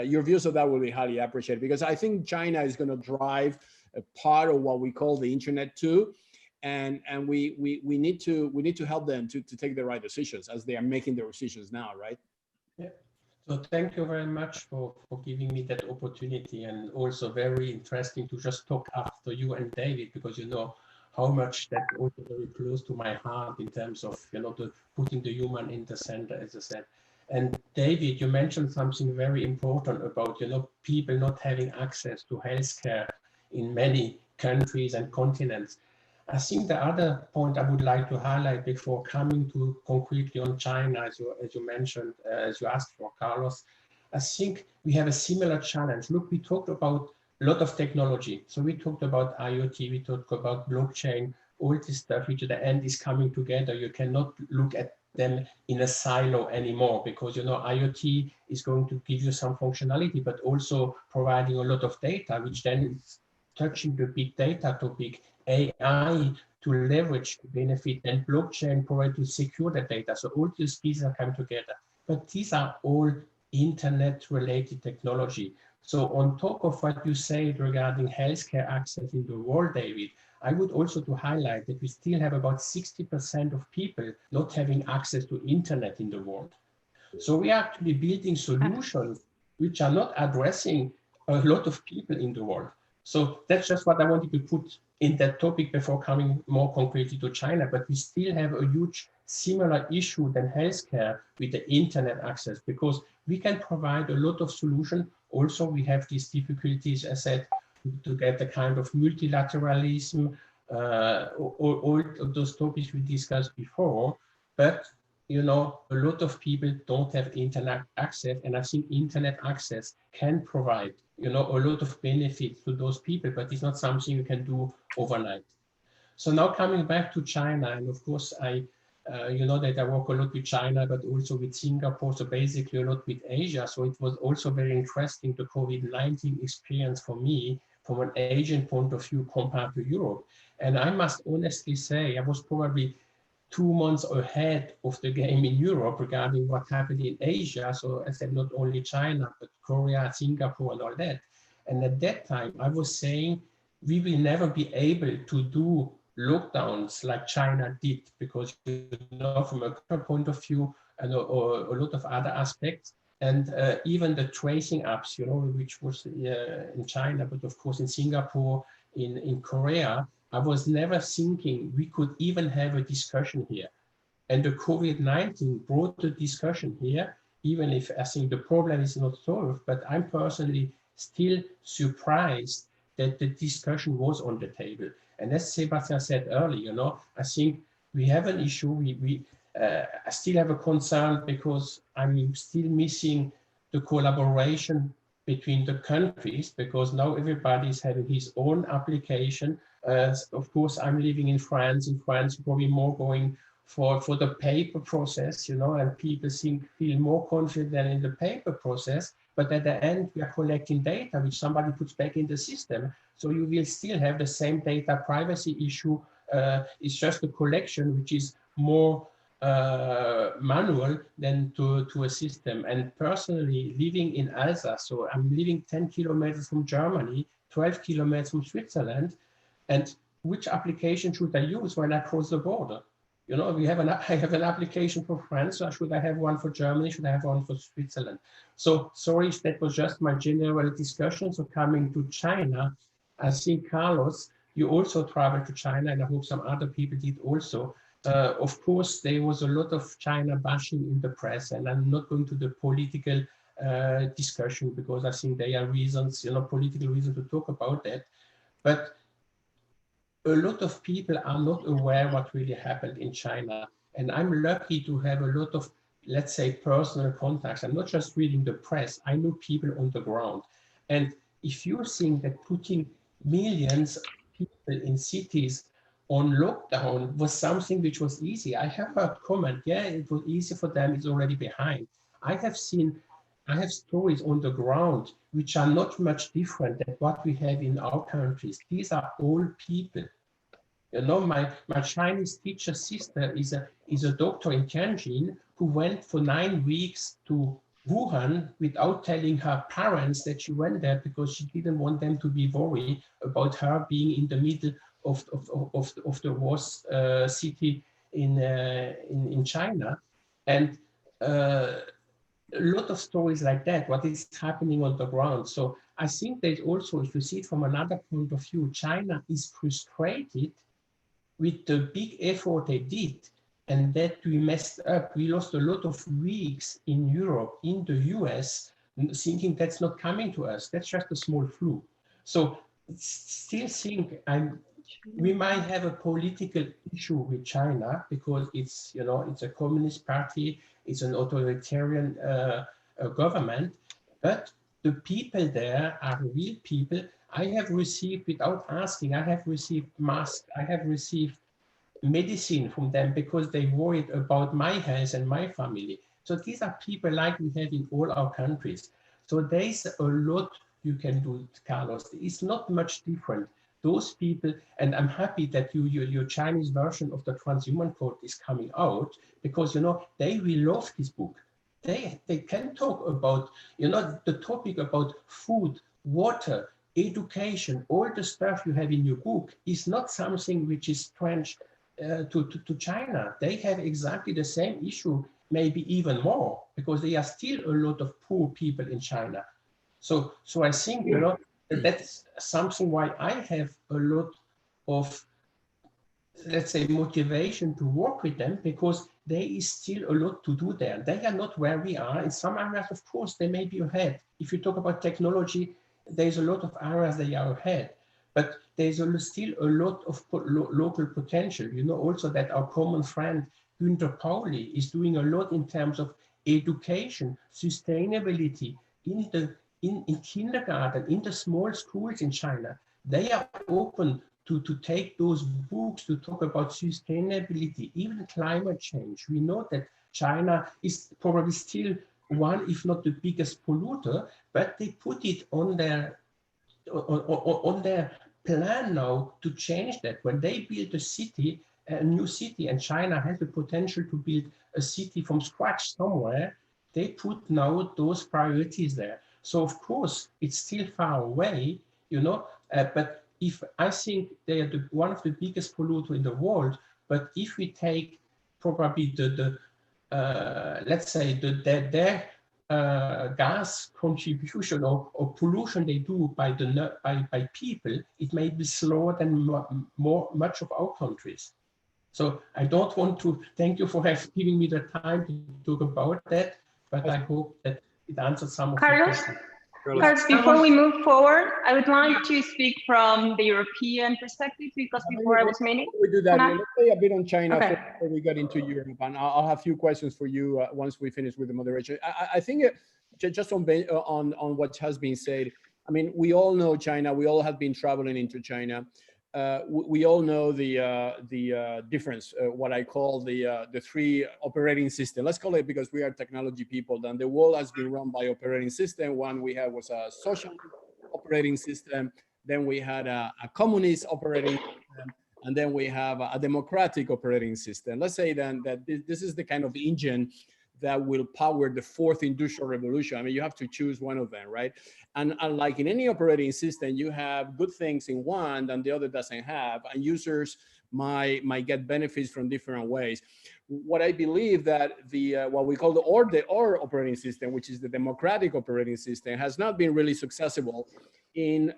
Your views of that will be highly appreciated, because I think China is going to drive a part of what we call the internet too. And we need to help them to take the right decisions as they are making their decisions now, right?
Yeah. So thank you very much for giving me that opportunity, and also very interesting to just talk after you and David, because you know how much that also very close to my heart in terms of putting the human in the center, as I said. And David, you mentioned something very important about people not having access to healthcare in many countries and continents. I think the other point I would like to highlight before coming to concretely on China, as you mentioned, as you asked for, Carlos, I think we have a similar challenge. Look, we talked about a lot of technology. So we talked about IoT, we talked about blockchain, all this stuff, which at the end is coming together. You cannot look at them in a silo anymore, because IoT is going to give you some functionality, but also providing a lot of data, which then is touching the big data topic, AI to leverage the benefit, and blockchain provide to secure the data. So all these pieces are coming together. But these are all internet-related technology. So on top of what you said regarding healthcare access in the world, David, I would also to highlight that we still have about 60% of people not having access to internet in the world. So we are actually building solutions which are not addressing a lot of people in the world. So that's just what I wanted to put in that topic before coming more concretely to China. But we still have a huge similar issue than healthcare with the internet access, because we can provide a lot of solutions. Also, we have these difficulties, as I said, to get the kind of multilateralism, all of those topics we discussed before. But a lot of people don't have internet access, and I think internet access can provide a lot of benefits to those people, but it's not something you can do overnight. So now coming back to China, and of course that I work a lot with China, but also with Singapore, so basically a lot with Asia. So it was also very interesting, the COVID-19 experience for me from an Asian point of view compared to Europe. And I must honestly say, I was probably 2 months ahead of the game in Europe regarding what happened in Asia. So I said, not only China, but Korea, Singapore, and all that. And at that time, I was saying, we will never be able to do lockdowns like China did, because from a point of view, and or a lot of other aspects, and even the tracing apps, which was in China, but of course in Singapore, in Korea, I was never thinking we could even have a discussion here. And the COVID-19 brought the discussion here, even if I think the problem is not solved, but I'm personally still surprised that the discussion was on the table. And as Sebastian said earlier, I think we have an issue. I still have a concern because I'm still missing the collaboration between the countries, because now everybody is having his own application. Of course, I'm living in France. In France, probably more going for the paper process, and people feel more confident in the paper process. But at the end, we are collecting data which somebody puts back in the system. So you will still have the same data privacy issue. It's just a collection which is more manual than to a system. And personally, living in Alsace, so I'm living 10 kilometers from Germany, 12 kilometers from Switzerland, and which application should I use when I cross the border? I have an application for France, so should I have one for Germany? Should I have one for Switzerland? So sorry, that was just my general discussion. So coming to China, I think, Carlos, you also traveled to China, and I hope some other people did also. Of course, there was a lot of China bashing in the press, and I'm not going to the political discussion because I think there are reasons, political reasons to talk about that. But a lot of people are not aware what really happened in China. And I'm lucky to have a lot of, let's say, personal contacts. I'm not just reading the press. I know people on the ground. And if you think that putting millions of people in cities on lockdown was something which was easy, I have heard comment, yeah, it was easy for them, it's already behind. I have stories on the ground which are not much different than what we have in our countries. These are old people. My Chinese teacher sister is a doctor in Tianjin who went for 9 weeks to Wuhan without telling her parents that she went there because she didn't want them to be worried about her being in the middle of the worst city in China. And a lot of stories like that, what is happening on the ground. So I think that also, if you see it from another point of view, China is frustrated with the big effort they did, and that we messed up. We lost a lot of weeks in Europe, in the US, thinking that's not coming to us. That's just a small flu. So still think we might have a political issue with China because it's, it's a communist party, it's an authoritarian government, but the people there are real people. I have received, without asking, I have received masks, I have received medicine from them because they worried about my health and my family. So these are people like we have in all our countries. So there's a lot you can do, Carlos. It's not much different. Those people, and I'm happy that your Chinese version of the Transhuman Code is coming out because, they will love this book. They can talk about, the topic about food, water, education, all the stuff you have in your book is not something which is strange to China. They have exactly the same issue, maybe even more, because there are still a lot of poor people in China. So I think, that's something why I have a lot of, let's say, motivation to work with them, because there is still a lot to do there. They are not where we are. In some areas, of course, they may be ahead. If you talk about technology, there's a lot of areas they are ahead, but there's still a lot of local potential. Also that our common friend, Günter Pauli, is doing a lot in terms of education, sustainability, in kindergarten, in the small schools in China. They are open to take those books to talk about sustainability, even climate change. We know that China is probably still one, if not the biggest polluter, but they put it on their plan now to change that. When they build a new city, and China has the potential to build a city from scratch somewhere, they put now those priorities there. So of course, it's still far away, but if I think they are one of the biggest polluters in the world, but if we take probably let's say their gas contribution or pollution they do by people, it may be slower than much of our countries. So I don't want to thank you for giving me the time to talk about that, but I hope that it answers some of the questions.
Carlos, before we move forward, I would like to speak from the European perspective, because before I was meaning.
We do that. Let's say a bit on China
Okay.
before we get into Europe, and I'll have a few questions for you once we finish with the moderation. I think just on what has been said, I mean, we all know China. We all have been traveling into China. We all know the difference, what I call the three operating system. Let's call it, because we are technology people, then the world has been run by operating system. One we had was a social operating system. Then we had a communist operating system. And then we have a democratic operating system. Let's say then that this is the kind of engine that will power the fourth industrial revolution. I mean, you have to choose one of them, right? And like in any operating system, you have good things in one and the other doesn't have, and users might get benefits from different ways. What I believe that what we call the OR operating system, which is the democratic operating system, has not been really successful in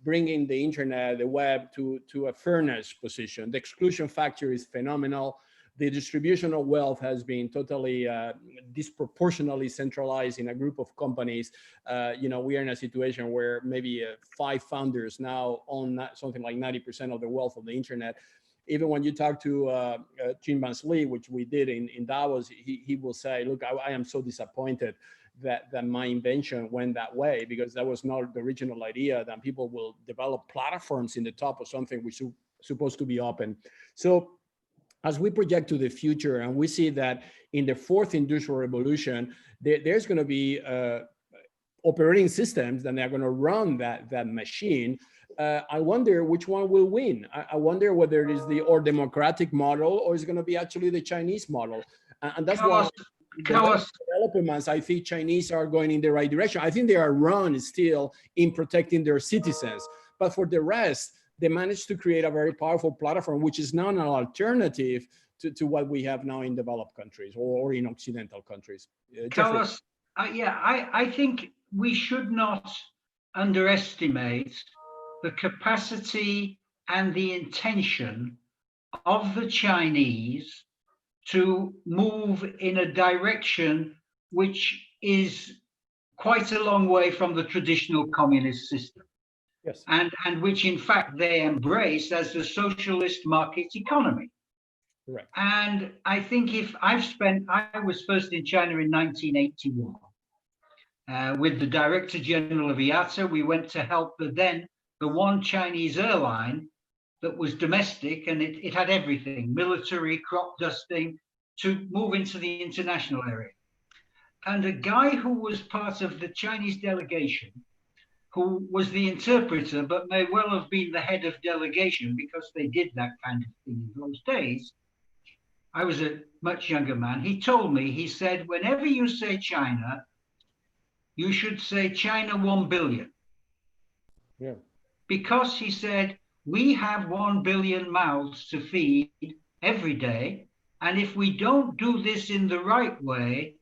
bringing the internet, the web to a fairness position. The exclusion factor is phenomenal. The distribution of wealth has been totally disproportionately centralized in a group of companies. We are in a situation where maybe 5 founders now own something like 90% of the wealth of the internet. Even when you talk to Chin-Ban Lee, which we did in Davos, he will say, look, I am so disappointed that my invention went that way, because that was not the original idea, that people will develop platforms in the top of something which is supposed to be open. So as we project to the future, and we see that in the fourth industrial revolution, there's going to be operating systems that are going to run that machine. I wonder which one will win. I wonder whether it is the democratic model, or is it going to be actually the Chinese model. And that's why developments, I think Chinese are going in the right direction. I think they are wrong still in protecting their citizens. But for the rest, they managed to create a very powerful platform, which is now an alternative to what we have now in developed countries or in Occidental countries.
Carlos, I think we should not underestimate the capacity and the intention of the Chinese to move in a direction which is quite a long way from the traditional communist system.
Yes.
And which in fact they embrace as the socialist market economy.
Correct.
And I think I was first in China in 1981 with the Director General of IATA. We went to help the one Chinese airline that was domestic, and it had everything, military, crop dusting, to move into the international area. And a guy who was part of the Chinese delegation, who was the interpreter, but may well have been the head of delegation, because they did that kind of thing in those days. I was a much younger man. He told me, he said, whenever you say China, you should say China 1 billion.
Yeah.
Because he said, we have 1 billion mouths to feed every day. And if we don't do this in the right way,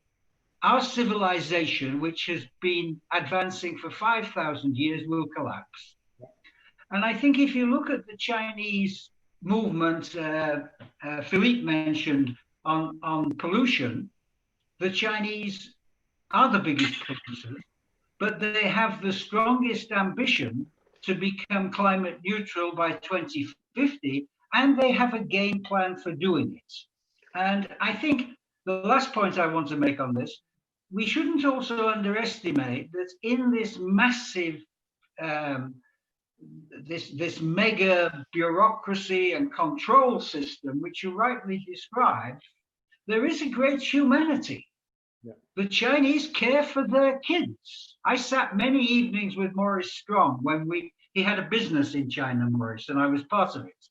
our civilization, which has been advancing for 5,000 years, will collapse. And I think if you look at the Chinese movement, Philippe mentioned on pollution, the Chinese are the biggest polluters, but they have the strongest ambition to become climate neutral by 2050, and they have a game plan for doing it. And I think the last point I want to make on this, we shouldn't also underestimate that in this massive, this mega bureaucracy and control system, which you rightly described, there is a great humanity.
Yeah.
The Chinese care for their kids. I sat many evenings with Maurice Strong when he had a business in China, Maurice, and I was part of it.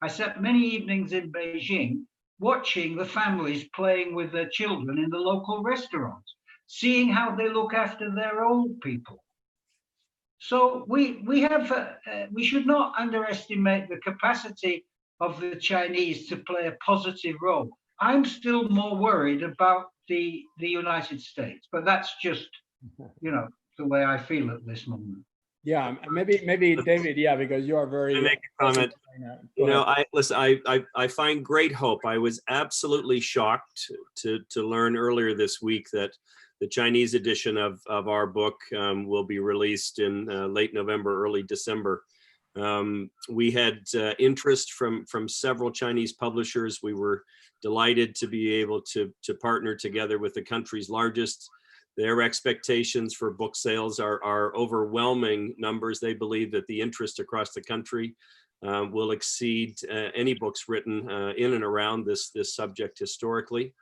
I sat many evenings in Beijing watching the families playing with their children in the local restaurants, seeing how they look after their old people. So we should not underestimate the capacity of the Chinese to play a positive role. I'm still more worried about the United States, but that's just, the way I feel at this moment.
Yeah, maybe David, yeah, because you are very.
Can I make a comment? I find great hope. I was absolutely shocked to learn earlier this week that the Chinese edition of our book will be released in late November, early December. We had interest from several Chinese publishers. We were delighted to be able to partner together with the country's largest. Their expectations for book sales are overwhelming numbers. They believe that the interest across the country will exceed any books written in and around this subject historically.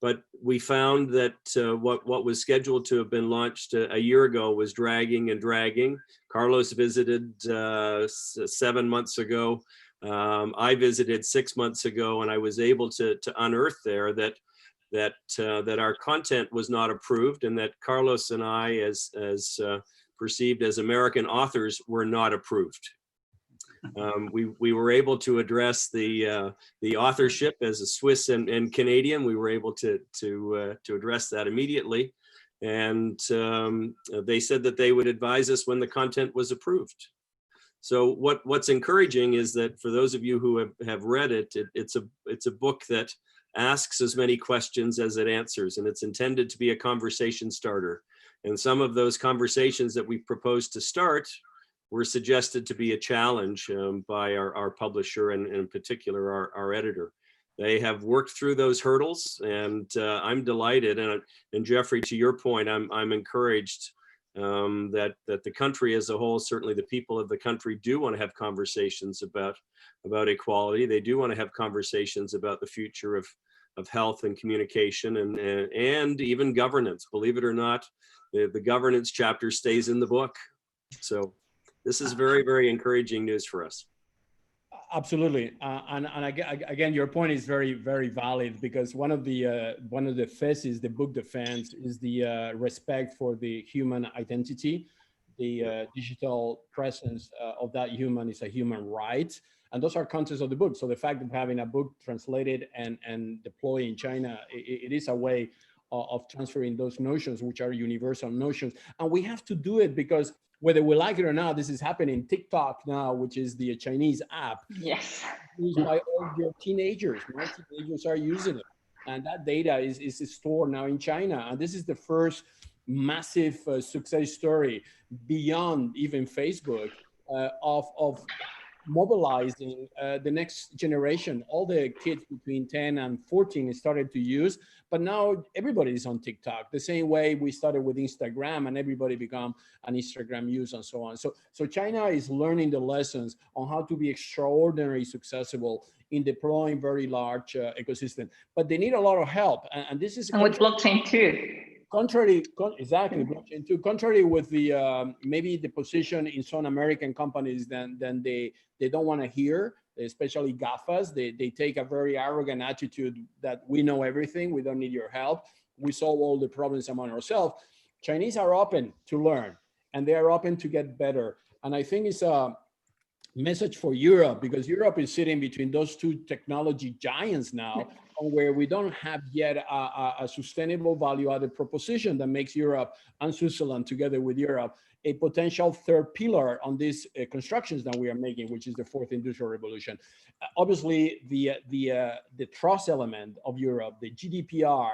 But we found that what was scheduled to have been launched a year ago was dragging and dragging. Carlos visited 7 months ago. I visited 6 months ago, and I was able to unearth there that our content was not approved, and that Carlos and I, as perceived as American authors, were not approved. We were able to address the authorship as a Swiss and Canadian. We were able to address that immediately, and they said that they would advise us when the content was approved. So what's encouraging is that for those of you who have read it, it's a book that asks as many questions as it answers, and it's intended to be a conversation starter. And some of those conversations that we proposed to start were suggested to be a challenge by our publisher, and in particular our editor. They have worked through those hurdles, and I'm delighted. And Jeffrey, to your point, I'm encouraged that the country as a whole, certainly the people of the country, do want to have conversations about equality. They do want to have conversations about the future of health and communication and even governance. Believe it or not, the governance chapter stays in the book. So this is very, very encouraging news for us.
Absolutely, and again, your point is very, very valid, because one of the theses the book defends is the respect for the human identity. The digital presence of that human is a human right, and those are contents of the book. So the fact of having a book translated and deployed in China, it is a way of transferring those notions, which are universal notions, and we have to do it because, whether we like it or not, this is happening. TikTok now, which is the Chinese app,
Yes,
used by all your teenagers. My teenagers are using it, and that data is stored now in China. And this is the first massive success story beyond even Facebook of mobilizing the next generation. All the kids between 10 and 14 started to use, but now everybody is on TikTok, the same way we started with Instagram and everybody become an Instagram user and so on. So China is learning the lessons on how to be extraordinarily successful in deploying very large ecosystem, but they need a lot of help. And this is
and with blockchain too.
Exactly, blockchain too. Contrary with the maybe the position in some American companies, then they don't want to hear, especially GAFAs. They take a very arrogant attitude that we know everything, we don't need your help, we solve all the problems among ourselves. Chinese are open to learn, and they are open to get better. And I think it's a message for Europe, because Europe is sitting between those two technology giants now, where we don't have yet a sustainable value-added proposition that makes Europe and Switzerland, together with Europe, a potential third pillar on these constructions that we are making, which is the fourth industrial revolution. Obviously, the trust element of Europe, the GDPR,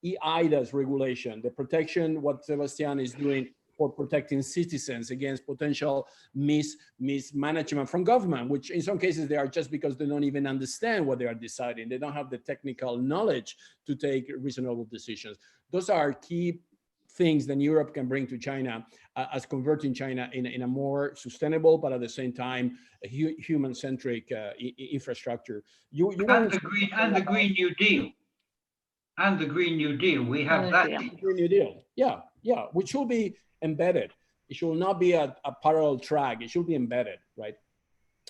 eIDAS regulation, the protection, what Sebastian is doing for protecting citizens against potential mismanagement from government, which in some cases they are just because they don't even understand what they are deciding. They don't have the technical knowledge to take reasonable decisions. Those are key things that Europe can bring to China as converting China in a more sustainable, but at the same time, a human-centric infrastructure.
And the Green New Deal. And the Green New Deal, we have that.
Green New Deal, yeah, which should be embedded. It should not be a parallel track. It should be embedded, right?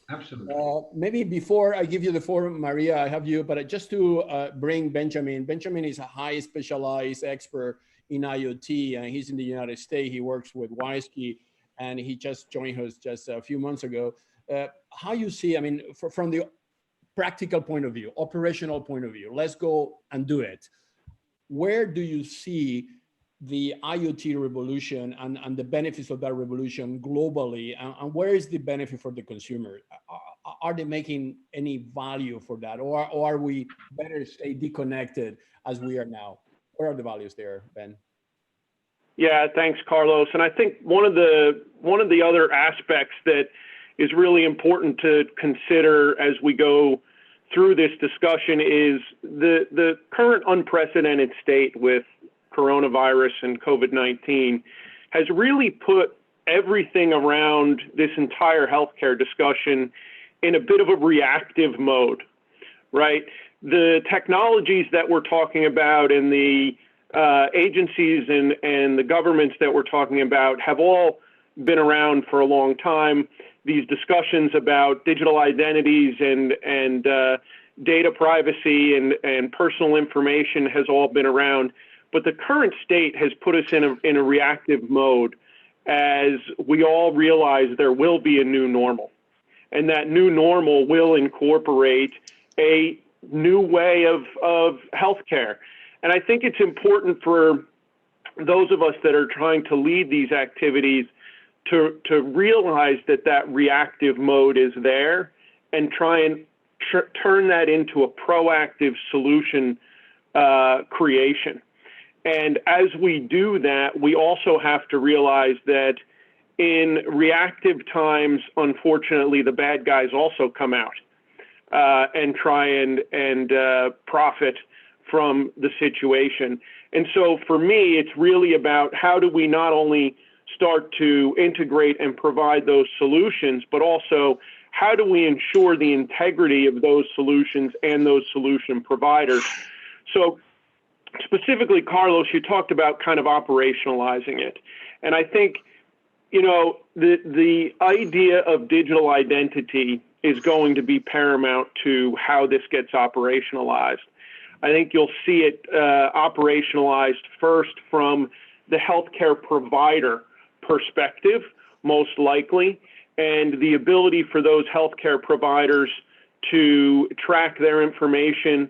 Absolutely.
Maybe before I give you the floor, Maria, I have you, but just to bring Benjamin. Benjamin is a high specialized expert in IoT, and he's in the United States. He works with WISeKey, and he just joined us just a few months ago. How you see, I mean, from the practical point of view, operational point of view, let's go and do it. Where do you see the IoT revolution and the benefits of that revolution globally, and where is the benefit for the consumer? Are they making any value for that, or are we better stay disconnected as we are now? What are the values there, Ben?
Yeah, thanks, Carlos. And I think one of the other aspects that is really important to consider as we go through this discussion is the current unprecedented state with coronavirus and COVID-19 has really put everything around this entire healthcare discussion in a bit of a reactive mode, right? The technologies that we're talking about and the agencies and the governments that we're talking about have all been around for a long time. These discussions about digital identities and data privacy and personal information has all been around. But the current state has put us in a reactive mode as we all realize there will be a new normal. And that new normal will incorporate a new way of healthcare. And I think it's important for those of us that are trying to lead these activities to realize that reactive mode is there and try and turn that into a proactive solution creation. And as we do that, we also have to realize that in reactive times, unfortunately, the bad guys also come out and try and profit from the situation. And so for me, it's really about how do we not only start to integrate and provide those solutions, but also how do we ensure the integrity of those solutions and those solution providers. So specifically, Carlos, you talked about kind of operationalizing it. And I think, you know, the idea of digital identity is going to be paramount to how this gets operationalized. I think you'll see it operationalized first from the healthcare provider perspective, most likely, and the ability for those healthcare providers to track their information.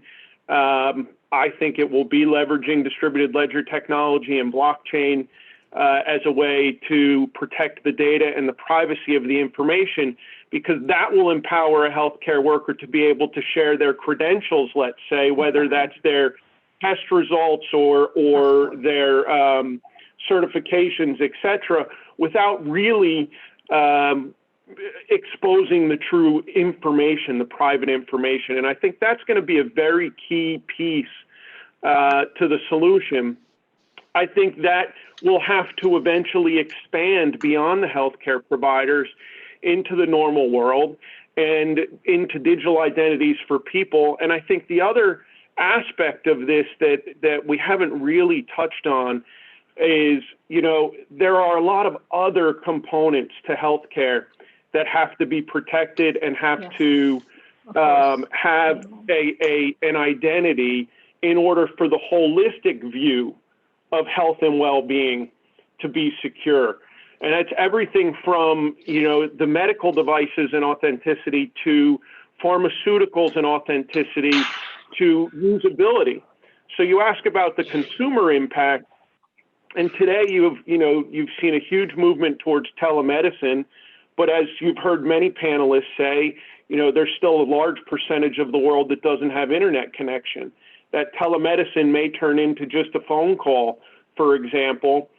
I think it will be leveraging distributed ledger technology and blockchain as a way to protect the data and the privacy of the information, because that will empower a healthcare worker to be able to share their credentials, let's say, whether that's their test results or their certifications, et cetera, without really exposing the true information, the private information. And I think that's going to be a very key piece to the solution. I think that will have to eventually expand beyond the healthcare providers into the normal world and into digital identities for people. And I think the other aspect of this that we haven't really touched on is, you know, there are a lot of other components to healthcare that have to be protected and have to have an identity in order for the holistic view of health and well-being to be secure. And that's everything from, you know, the medical devices and authenticity to pharmaceuticals and authenticity to usability. So you ask about the consumer impact, and today you've seen a huge movement towards telemedicine, but as you've heard many panelists say, you know, there's still a large percentage of the world that doesn't have internet connection. That telemedicine may turn into just a phone call, for example.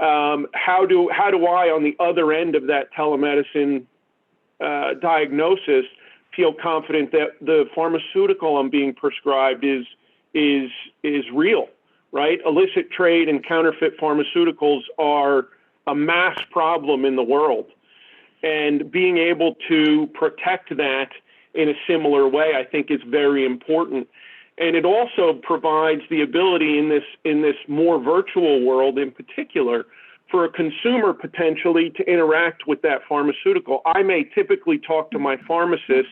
How do I, on the other end of that telemedicine diagnosis, feel confident that the pharmaceutical I'm being prescribed is real, right? Illicit trade and counterfeit pharmaceuticals are a mass problem in the world, and being able to protect that in a similar way, I think, is very important. And it also provides the ability in this more virtual world in particular for a consumer potentially to interact with that pharmaceutical. I may typically talk to my pharmacist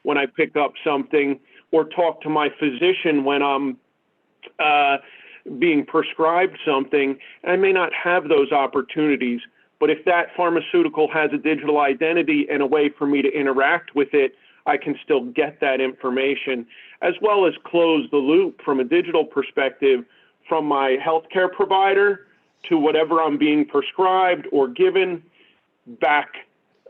when I pick up something, or talk to my physician when I'm being prescribed something. And I may not have those opportunities, but if that pharmaceutical has a digital identity and a way for me to interact with it, I can still get that information, as well as close the loop from a digital perspective from my healthcare provider to whatever I'm being prescribed or given back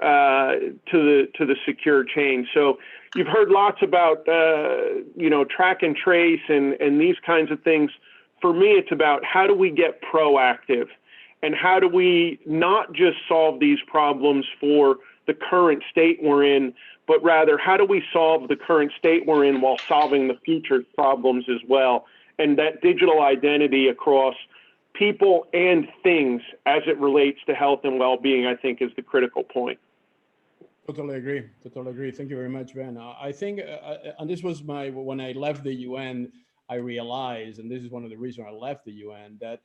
to the secure chain. So you've heard lots about, you know, track and trace and these kinds of things for me, it's about how do we get proactive and how do we not just solve these problems for the current state we're in, but rather how do we solve the current state we're in while solving the future problems as well. And that digital identity across people and things as it relates to health and well-being, I think, is the critical point.
Totally agree. Totally agree. Thank you very much, Ben. I think, and this was when I left the UN, I realized, and this is one of the reasons I left the UN, that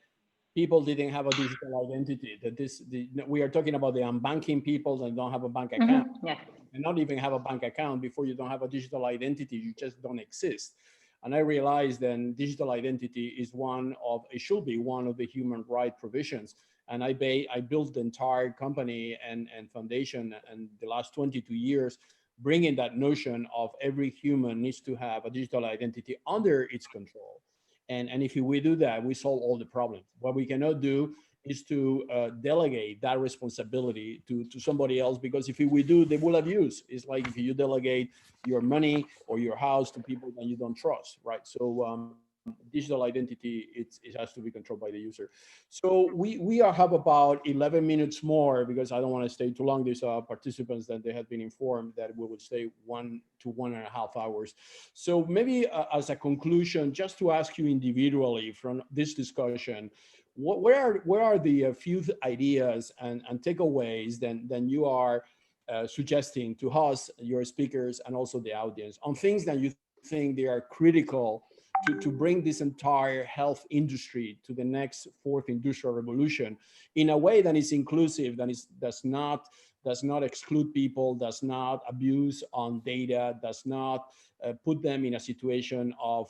people didn't have a digital identity. That we are talking about the unbanking people that don't have a bank account,
Yeah.
and not even have a bank account before you don't have a digital identity. You just don't exist. And I realized then digital identity is it should be one of the human right provisions. And I built the entire company and foundation in the last 22 years, bringing that notion of every human needs to have a digital identity under its control. And if we do that, we solve all the problems. What we cannot do is to delegate that responsibility to somebody else, because if we do, they will abuse. It's like if you delegate your money or your house to people that you don't trust, right? So digital identity, it has to be controlled by the user. So we have about 11 minutes more, because I don't want to stay too long. These are participants that they have been informed that we will stay 1 to 1.5 hours. So maybe as a conclusion, just to ask you individually from this discussion, where are the few ideas and takeaways then you are suggesting to us, your speakers, and also the audience, on things that you think they are critical to bring this entire health industry to the next fourth industrial revolution in a way that is inclusive, that does not exclude people, does not abuse on data, does not put them in a situation of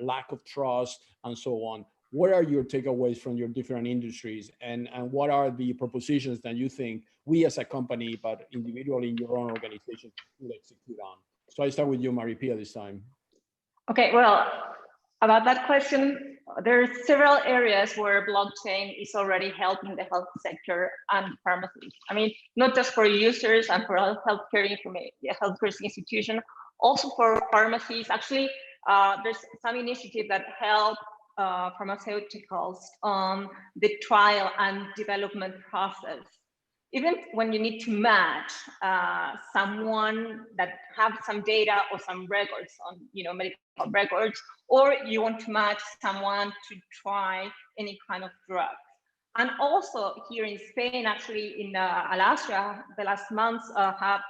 lack of trust, and so on. What are your takeaways from your different industries, and what are the propositions that you think we as a company, but individually in your own organization, will execute on? So I start with you, Marie-Pia, this time.
Okay, well, about that question, there are several areas where blockchain is already helping the health sector and pharmacies. I mean, not just for users and for healthcare institution, also for pharmacies. Actually, there's some initiative that help pharmaceuticals on the trial and development process. Even when you need to match someone that have some data or some records on, medical records, or you want to match someone to try any kind of drug. And also here in Spain, actually in Alaska, the last months have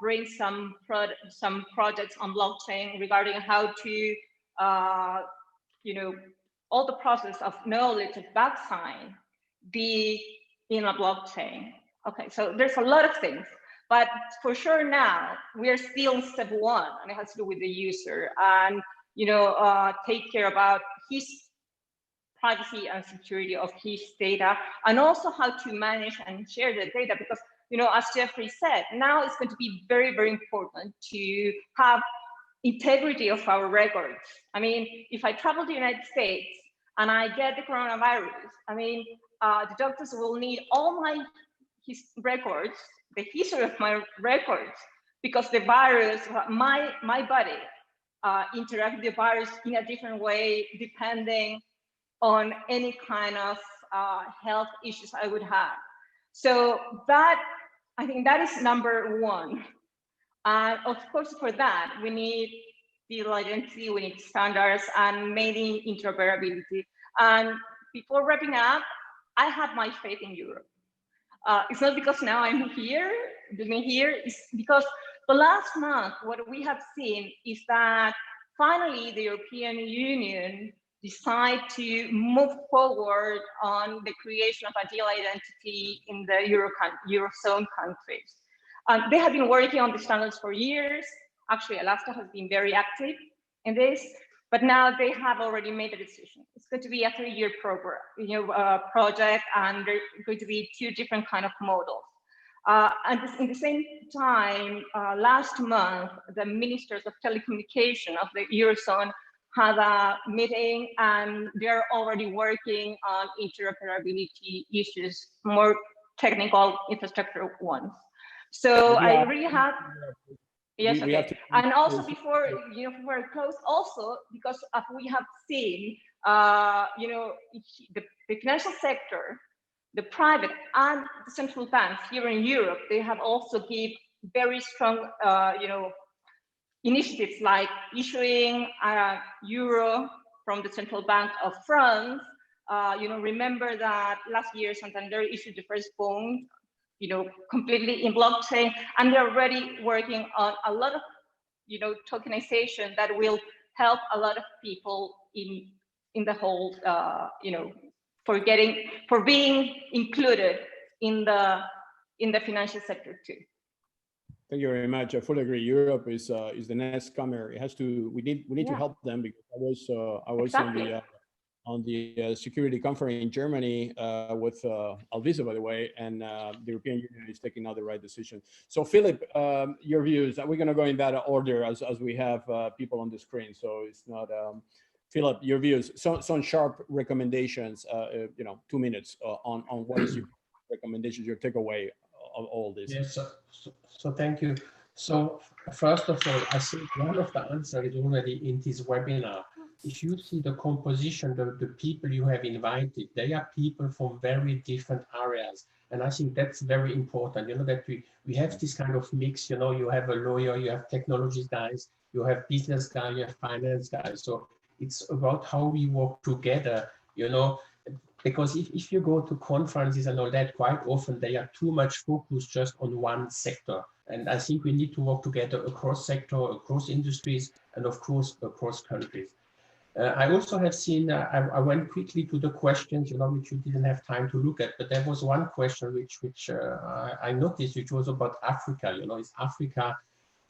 bring some projects on blockchain regarding how to, all the process of knowledge of vaccine be in a blockchain. Okay, so there's a lot of things, but for sure now we are still in step one, and it has to do with the user and take care about his privacy and security of his data, and also how to manage and share the data, because as Jeffrey said, now it's going to be very, very important to have integrity of our records. I mean, if I travel to the United States and I get the coronavirus, I mean, the doctors will need all his records, the history of my records, because the virus, my body interact with the virus in a different way depending on any kind of health issues I would have. So that, I think that is number one. And of course, for that, we need digital identity, we need standards, and mainly interoperability. And before wrapping up, I have my faith in Europe. It's not because now I'm here, it's because the last month, what we have seen is that finally the European Union decide to move forward on the creation of a digital identity in the Eurozone countries. They have been working on the standards for years. Actually, Alaska has been very active in this, but now they have already made a decision. It's going to be a 3-year program, project, and there's going to be 2 different kind of models. And in the same time, last month, the ministers of telecommunication of the Eurozone had a meeting, and they're already working on interoperability issues, more technical infrastructure ones. So I really have, Yes,
we have
okay.
to.
And also before we close, also because we have seen, the financial sector, the private and the central banks here in Europe, they have also give very strong, initiatives like issuing euro from the Central Bank of France. Remember that last year Santander issued the first bond, completely in blockchain, and they're already working on a lot of, tokenization that will help a lot of people in the whole, for being included in the financial sector too.
Thank you very much. I fully agree. Europe is the next comer. It has to. We need to help them, because I was
Exactly.
on the security conference in Germany with Alvisa, by the way, and the European Union is taking now the right decision. So Philip, your views. We're going to go in that order as we have people on the screen. So it's not. Philip, your views. Some sharp recommendations. 2 minutes on what is your recommendations, your takeaway of all this.
Yes, so thank you. So first of all, I think one of the answers is already in this webinar. If you see the composition, the people you have invited, they are people from very different areas. And I think that's very important, that we have this kind of mix, you have a lawyer, you have technology guys, you have business guys, you have finance guys. So it's about how we work together, because if you go to conferences and all that, quite often they are too much focused just on one sector. And I think we need to work together across sector, across industries, and of course, across countries. I also have seen, I went quickly to the questions, which you didn't have time to look at, but there was one question which I noticed, which was about Africa. Is Africa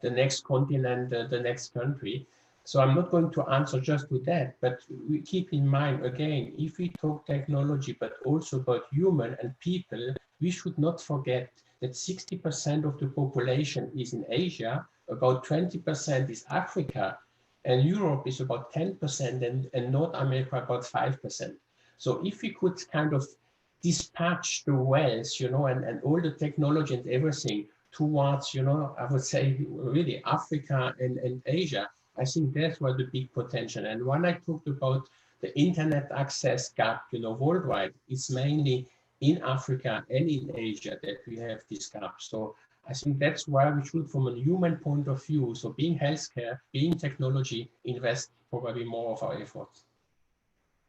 the next continent, the next country? So I'm not going to answer just to that, but we keep in mind, again, if we talk technology, but also about human and people, we should not forget that 60% of the population is in Asia, about 20% is Africa, and Europe is about 10%, and North America about 5%. So if we could kind of dispatch the wealth, and all the technology and everything towards, I would say really Africa and Asia, I think that's where the big potential. And when I talked about the internet access gap, worldwide, it's mainly in Africa and in Asia that we have this gap. So I think that's where we should, from a human point of view, so being healthcare, being technology, invest probably more of our efforts.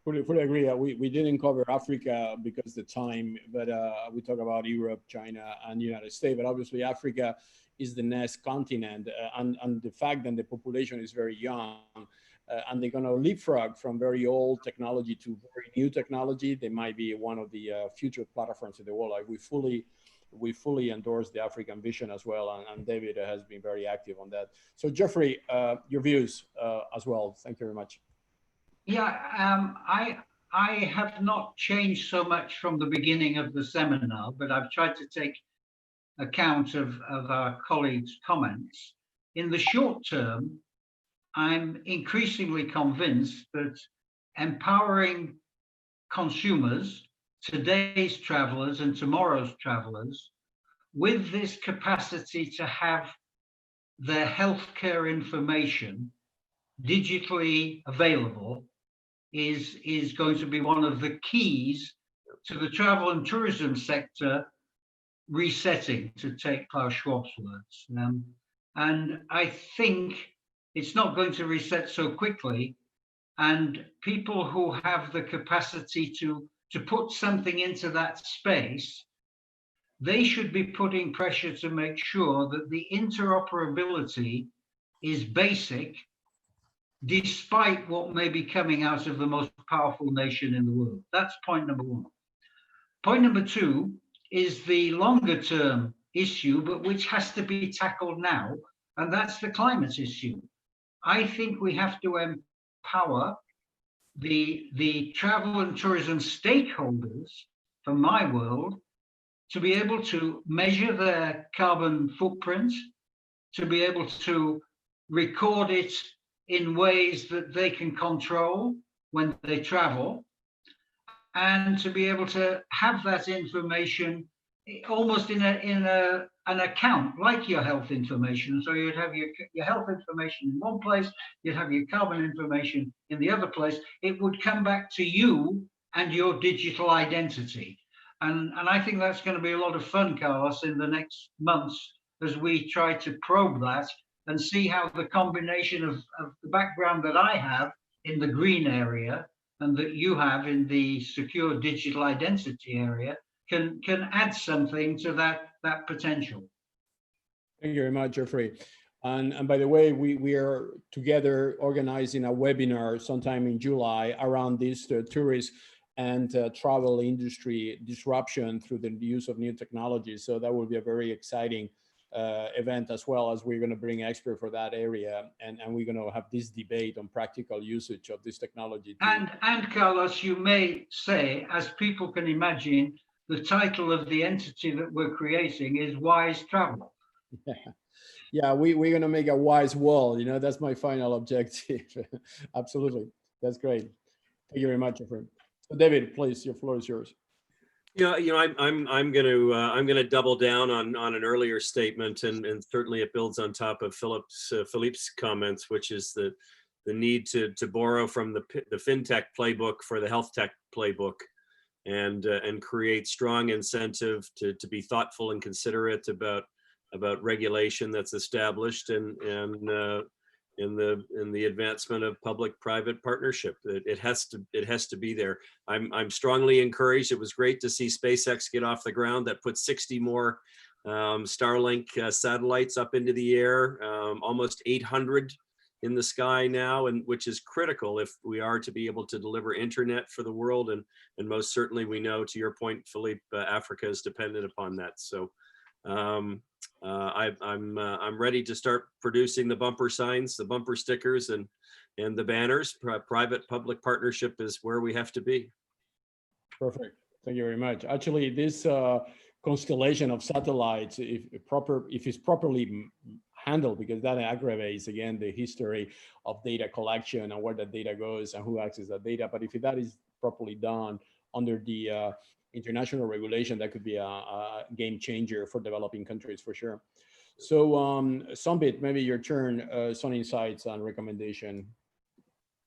Fully agree. We didn't cover Africa because of the time, but we talk about Europe, China, and the United States. But obviously, Africa is the next continent, and the fact that the population is very young, and they're going to leapfrog from very old technology to very new technology. They might be one of the future platforms in the world. Like we fully endorse the African vision as well, and David has been very active on that. So Jeffrey, your views as well. Thank you very much.
Yeah, I have not changed so much from the beginning of the seminar, but I've tried to take account of our colleagues' comments. In the short term, I'm increasingly convinced that empowering consumers, today's travelers and tomorrow's travelers, with this capacity to have their healthcare information digitally available is going to be one of the keys to the travel and tourism sector resetting, to take Klaus Schwab's words. And I think it's not going to reset so quickly. And people who have the capacity to put something into that space, they should be putting pressure to make sure that the interoperability is basic, despite what may be coming out of the most powerful nation in the world. That's point number one. Point number two is the longer term issue, but which has to be tackled now, and that's the climate issue. I think we have to empower the travel and tourism stakeholders from my world to be able to measure their carbon footprint, to be able to record it in ways that they can control when they travel, and to be able to have that information almost in an account like your health information. So you'd have your health information in one place, you'd have your carbon information in the other place. It would come back to you and your digital identity. And I think that's going to be a lot of fun, Carlos, in the next months as we try to probe that and see how the combination of the background that I have in the green area and that you have in the secure digital identity area can add something to that potential.
Thank you very much, Jeffrey. And by the way, we are together organizing a webinar sometime in July around this tourist and travel industry disruption through the use of new technologies. So that will be a very exciting event, as well as we're going to bring experts for that area, and we're going to have this debate on practical usage of this technology.
And Carlos, you may say, as people can imagine, the title of the entity that we're creating is Wise Travel.
Yeah, we're going to make a wise world. You know, that's my final objective. Absolutely, that's great. Thank you very much, Jeffrey. So David, please, your floor is yours.
Yeah, you know, I'm going to double down on an earlier statement, and certainly it builds on top of Philippe's comments, which is the need to borrow from the fintech playbook for the health tech playbook, and create strong incentive to be thoughtful and considerate about regulation that's established and in the advancement of public-private partnership. It has to be there. I'm strongly encouraged. It was great to see SpaceX get off the ground. That put 60 more Starlink satellites up into the air, almost 800 in the sky now, and which is critical if we are to be able to deliver internet for the world. And most certainly we know, to your point, Philippe, Africa is dependent upon that. So I'm ready to start producing the bumper signs, the bumper stickers, and the banners. Private-public partnership is where we have to be.
Perfect. Thank you very much. Actually, this constellation of satellites, if it's properly handled, because that aggravates again the history of data collection and where the data goes and who accesses that data. But if that is properly done under the international regulation, that could be a game changer for developing countries for sure. So Sambit, maybe your turn, some insights and recommendation.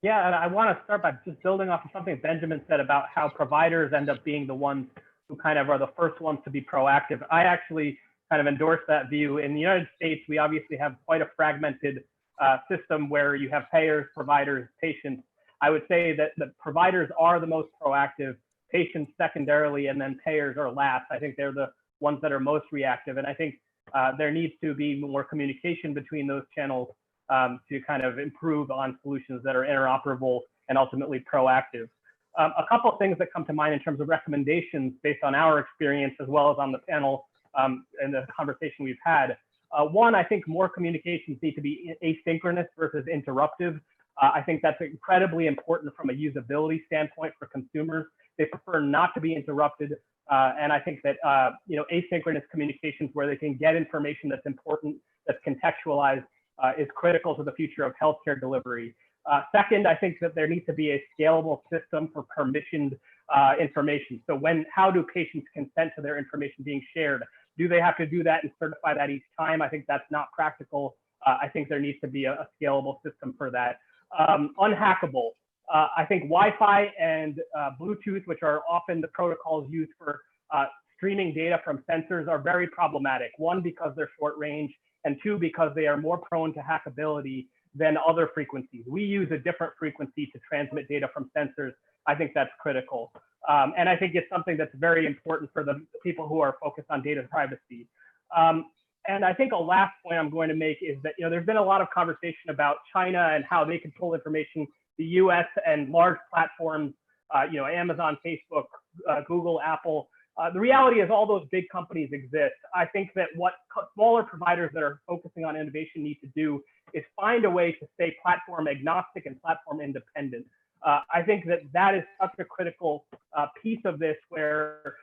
Yeah, and I want to start by just building off of something Benjamin said about how providers end up being the ones who kind of are the first ones to be proactive. I actually kind of endorse that view. In the United States, we obviously have quite a fragmented system where you have payers, providers, patients. I would say that the providers are the most proactive, patients secondarily, and then payers are last. I think they're the ones that are most reactive. And I think there needs to be more communication between those channels to kind of improve on solutions that are interoperable and ultimately proactive. A couple of things that come to mind in terms of recommendations based on our experience, as well as on the panel and the conversation we've had. One, I think more communications need to be asynchronous versus interruptive. I think that's incredibly important from a usability standpoint for consumers. They prefer not to be interrupted. And I think that asynchronous communications where they can get information that's important, that's contextualized, is critical to the future of healthcare delivery. Second, I think that there needs to be a scalable system for permissioned information. So how do patients consent to their information being shared? Do they have to do that and certify that each time? I think that's not practical. I think there needs to be a scalable system for that. Unhackable. I think Wi-Fi and Bluetooth, which are often the protocols used for streaming data from sensors, are very problematic. One, because they're short range, and two, because they are more prone to hackability than other frequencies. We use a different frequency to transmit data from sensors. I think that's critical. And I think it's something that's very important for the people who are focused on data privacy. And I think a last point I'm going to make is that there's been a lot of conversation about China and how they control information. The US and large platforms, Amazon, Facebook, Google, Apple. The reality is all those big companies exist. I think that what smaller providers that are focusing on innovation need to do is find a way to stay platform agnostic and platform independent. I think that is such a critical piece of this, where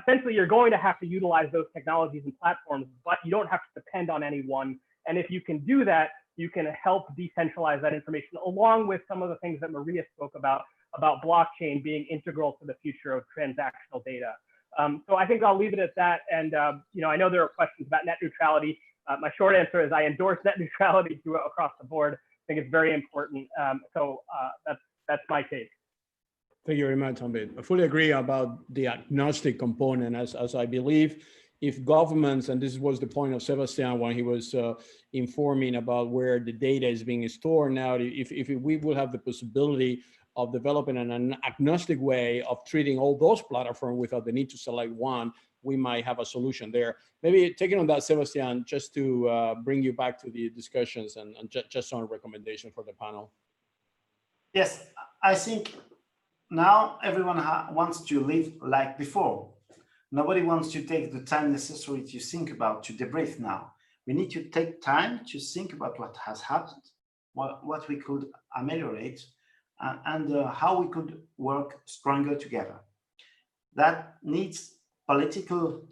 essentially you're going to have to utilize those technologies and platforms, but you don't have to depend on any one. And if you can do that, you can help decentralize that information, along with some of the things that Maria spoke about blockchain being integral to the future of transactional data. So I think I'll leave it at that. And I know there are questions about net neutrality. My short answer is I endorse net neutrality across the board. I think it's very important. That's my take.
Thank you very much, Amit. I fully agree about the agnostic component, as I believe if governments, and this was the point of Sebastian when he was informing about where the data is being stored now, if we will have the possibility of developing an agnostic way of treating all those platforms without the need to select one, we might have a solution there. Maybe taking on that, Sebastian, just to bring you back to the discussions and just on recommendation for the panel.
Yes, I think now everyone wants to live like before. Nobody wants to take the time necessary to think about, to debrief now. We need to take time to think about what has happened, what we could ameliorate, and how we could work stronger together. That needs political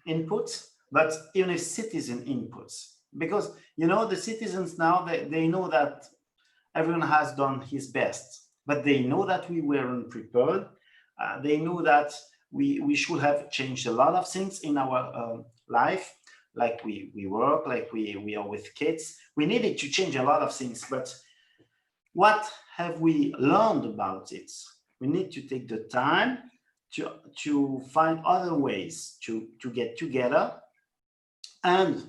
inputs, but even citizen inputs. Because, the citizens now, they know that everyone has done his best, but they know that we weren't prepared. They know that we should have changed a lot of things in our life, like we work, like we are with kids. We needed to change a lot of things, but what have we learned about it? We need to take the time to find other ways to get together. And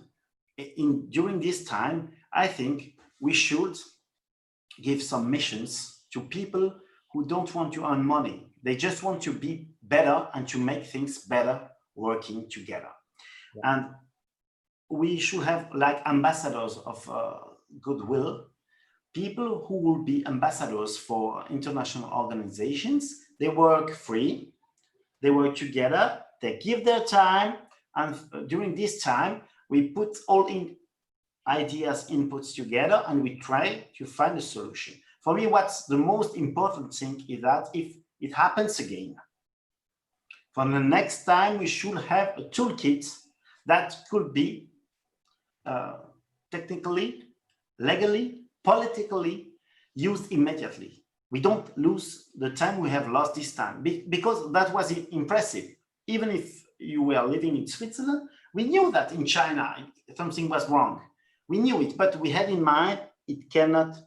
during this time, I think we should give some missions to people who don't want to earn money. They just want to be better and to make things better working together. Yeah. And we should have like ambassadors of goodwill, people who will be ambassadors for international organizations. They work free, they work together, they give their time, and during this time, we put all in ideas, inputs together, and we try to find a solution. For me, what's the most important thing is that if it happens again, for the next time, we should have a toolkit that could be technically, legally, politically used immediately. We don't lose the time we have lost this time, because that was impressive. Even if you were living in Switzerland, we knew that in China something was wrong. We knew it, but we had in mind it cannot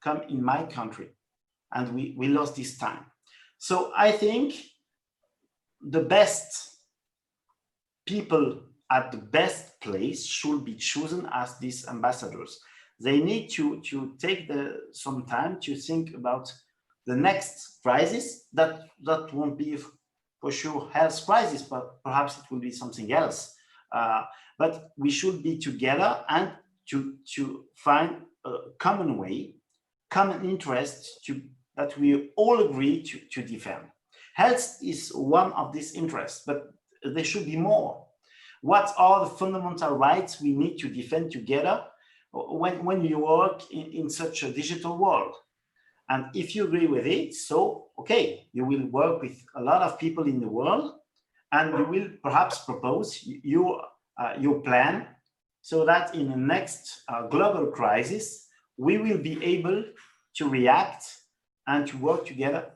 come in my country, and we lost this time. So I think the best people at the best place should be chosen as these ambassadors. They need to take some time to think about the next crisis. That won't be for sure health crisis, but perhaps it will be something else. But we should be together and to find a common way, common interest that we all agree to defend. Health is one of these interests, but there should be more. What are the fundamental rights we need to defend together when you work in such a digital world? And if you agree with it, so, okay, you will work with a lot of people in the world, and you will perhaps propose your plan so that in the next global crisis, we will be able to react and to work together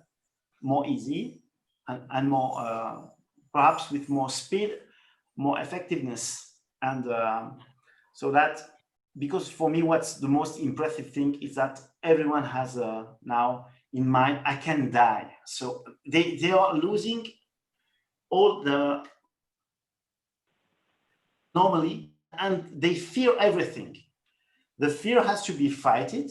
more easy and more, perhaps with more speed, more effectiveness. And so that, because for me, what's the most impressive thing is that everyone has now in mind, I can die. So they are losing all the normally, and they fear everything. The fear has to be fighted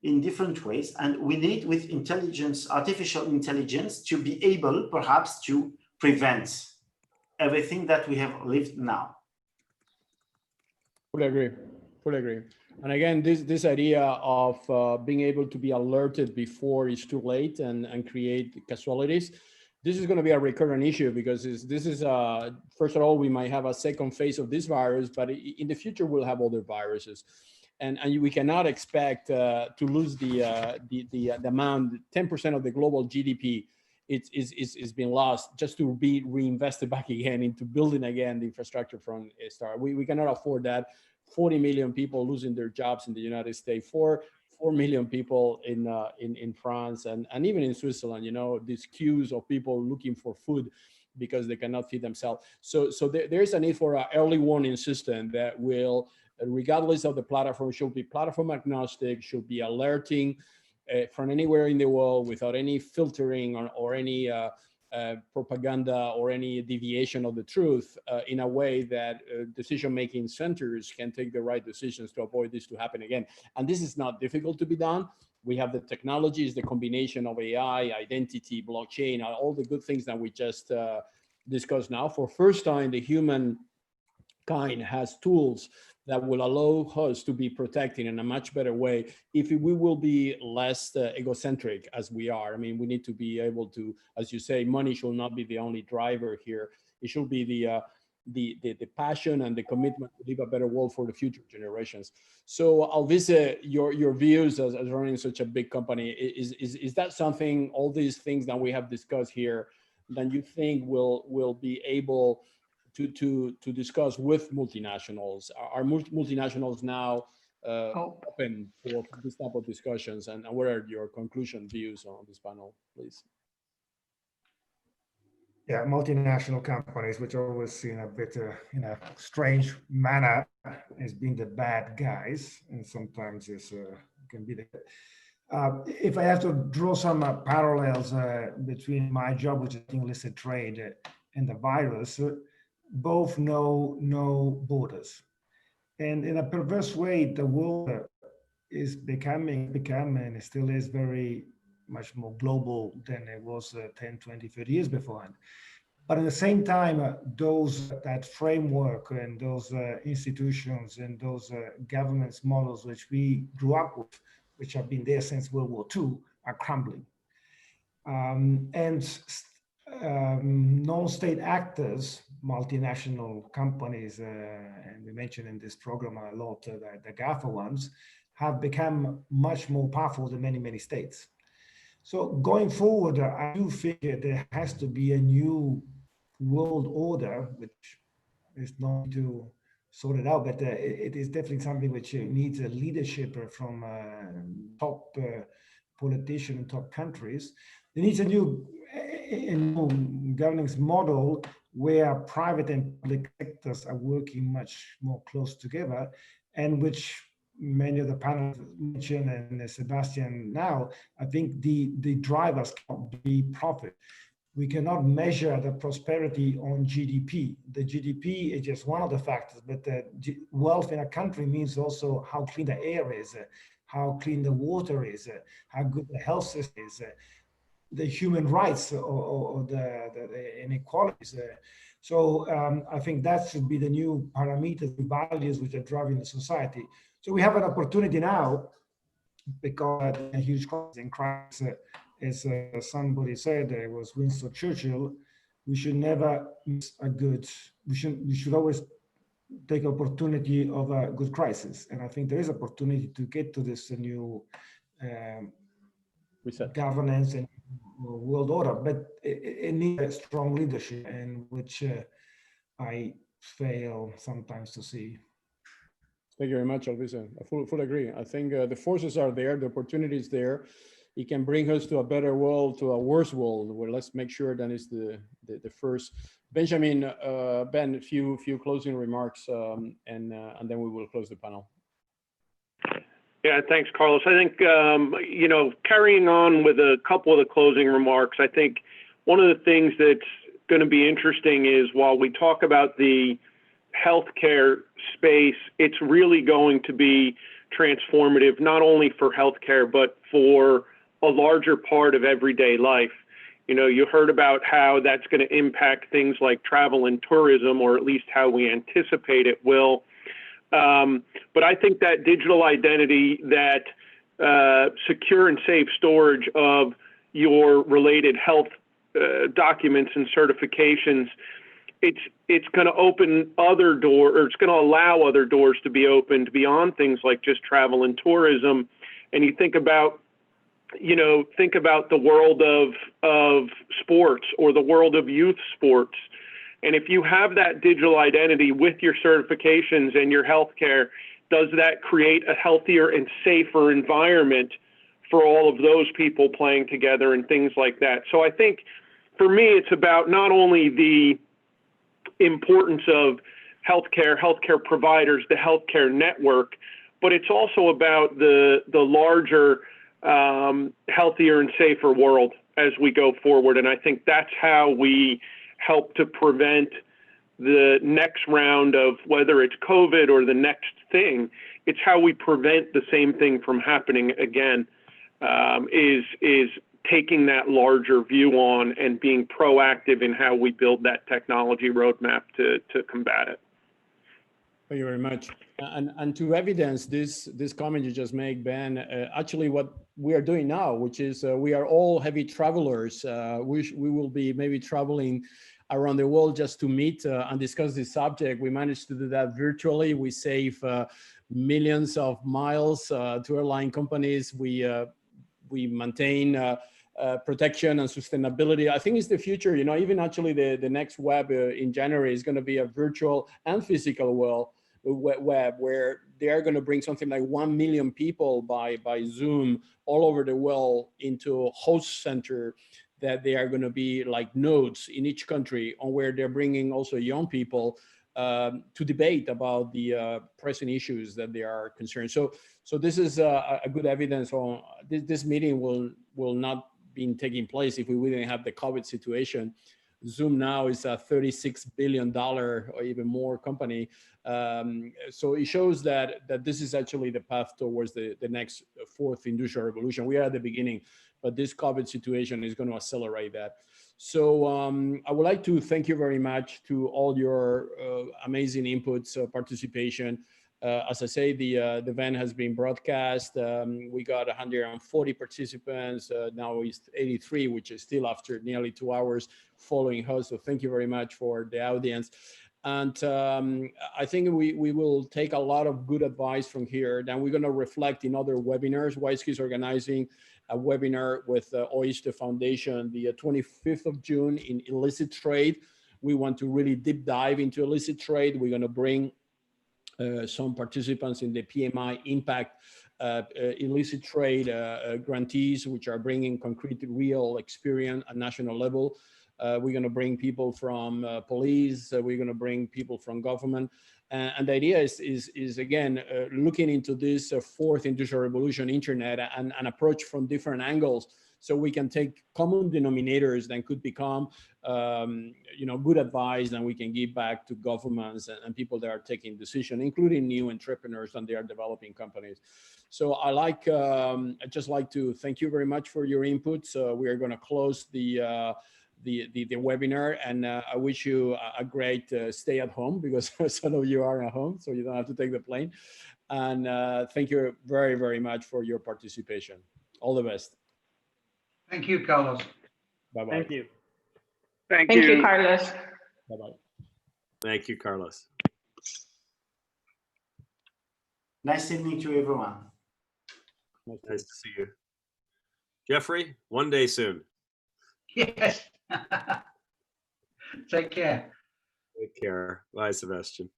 in different ways, and we need with intelligence, artificial intelligence, to be able perhaps to prevent everything that we have lived now.
Fully agree, fully agree. And again, this idea of being able to be alerted before it's too late and create casualties, this is going to be a recurrent issue, because this is first of all, we might have a second phase of this virus, but in the future we'll have other viruses. And we cannot expect to lose the amount, 10% of the global GDP is being lost just to be reinvested back again into building again the infrastructure from a start. We cannot afford that. 40 million people losing their jobs in the United States, 4 million people in France, and even in Switzerland, these queues of people looking for food. because they cannot feed themselves. So there's a need for an early warning system that will, regardless of the platform, should be platform agnostic, should be alerting from anywhere in the world without any filtering or any propaganda or any deviation of the truth, in a way that decision-making centers can take the right decisions to avoid this to happen again. And this is not difficult to be done. We have the technologies, the combination of AI, identity, blockchain, all the good things that we just discussed now. For first time, the humankind has tools that will allow us to be protected in a much better way if we will be less egocentric as we are. I mean, we need to be able to, as you say, money should not be the only driver here. It should be the passion and the commitment to leave a better world for the future generations. So I'll visit your views as running such a big company. Is that something, all these things that we have discussed here, that you think will be able to discuss with multinationals? Are multinationals now open for this type of discussions? And what are your conclusion views on this panel, please?
Yeah, multinational companies, which are always seen a bit in a strange manner as being the bad guys, and sometimes it can be the. If I have to draw some parallels between my job, which is illicit trade, and the virus, both know borders, and in a perverse way, the world is become and it still is very much more global than it was 10, 20, 30 years beforehand. But at the same time, that framework and those institutions and those governance models which we grew up with, which have been there since World War II, are crumbling. Non-state actors, multinational companies, and we mentioned in this program a lot, the GAFA ones, have become much more powerful than many, many states. So going forward, I do think there has to be a new world order, which is not to sort it out, but it is definitely something which needs a leadership from top politicians in top countries. There needs a new governance model where private and public sectors are working much more close together, and which many of the panelists mentioned, and Sebastian now, I think the drivers can't be profit. We cannot measure the prosperity on GDP. The GDP is just one of the factors, but the wealth in a country means also how clean the air is, how clean the water is, how good the health system is, the human rights or the inequalities. So I think that should be the new parameters, the values which are driving the society. So we have an opportunity now, because a huge crisis, as somebody said, it was Winston Churchill, we should never miss we should always take opportunity of a good crisis. And I think there is opportunity to get to this new governance and world order, but it needs a strong leadership, and which I fail sometimes to see.
Thank you very much, Alvise. I fully agree. I think the forces are there, the opportunity is there. It can bring us to a better world, to a worse world. Well, let's make sure that is the first. Benjamin, Ben, a few closing remarks, and then we will close the panel.
Yeah, thanks, Carlos. I think, carrying on with a couple of the closing remarks, I think one of the things that's going to be interesting is, while we talk about the healthcare space, it's really going to be transformative, not only for healthcare, but for a larger part of everyday life. You heard about how that's going to impact things like travel and tourism, or at least how we anticipate it will. But I think that digital identity, that secure and safe storage of your related health documents and certifications, it's going to open other doors, or it's going to allow other doors to be opened beyond things like just travel and tourism. And you think about the world of sports, or the world of youth sports. And if you have that digital identity with your certifications and your healthcare, does that create a healthier and safer environment for all of those people playing together and things like that? So I think for me, it's about not only the importance of healthcare providers, the healthcare network, but it's also about the larger healthier and safer world as we go forward. And I think that's how we help to prevent the next round of whether it's COVID or the next thing. It's how we prevent the same thing from happening again, is taking that larger view on and being proactive in how we build that technology roadmap to combat it.
Thank you very much. And to evidence this comment you just made, Ben, actually what we are doing now, which is we are all heavy travelers. We will be maybe traveling around the world just to meet and discuss this subject. We managed to do that virtually. We save millions of miles to airline companies. We maintain protection and sustainability. I think it's the future. Even actually the next web in January is going to be a virtual and physical web where they are going to bring something like 1 million people by Zoom all over the world into a host center that they are going to be like nodes in each country, on where they're bringing also young people to debate about the pressing issues that they are concerned. So this is a good evidence on this meeting will not be taking place if we wouldn't have the COVID situation. Zoom now is a $36 billion or even more company. So it shows that this is actually the path towards the next fourth industrial revolution. We are at the beginning, but this COVID situation is going to accelerate that. So I would like to thank you very much to all your amazing inputs, participation. As I say, the event has been broadcast. We got 140 participants. Now it's 83, which is still after nearly 2 hours following us. So thank you very much for the audience. And I think we will take a lot of good advice from here. Then we're going to reflect in other webinars. WISeKey is organizing a webinar with OISTE Foundation the 25th of June in illicit trade. We want to really deep dive into illicit trade. We're going to bring some participants in the PMI impact illicit trade grantees, which are bringing concrete, real experience at national level. We're going to bring people from police. We're going to bring people from government. And the idea is again, looking into this fourth industrial revolution, internet, and approach from different angles, so we can take common denominators that could become, good advice, and we can give back to governments and people that are taking decisions, including new entrepreneurs, and they are developing companies. So I just like to thank you very much for your inputs. We are going to close the webinar, and I wish you a great stay at home, because some of you are at home, so you don't have to take the plane. And thank you very, very much for your participation. All the best.
Thank you, Carlos.
Bye-bye.
Thank you.
Thank
Thank
you.
you, Carlos.
Bye-bye.
Thank you, Carlos.
Nice evening to everyone.
Nice to see you. Jeffrey, one day soon.
Yes. Take care.
Take care. Bye, Sebastian.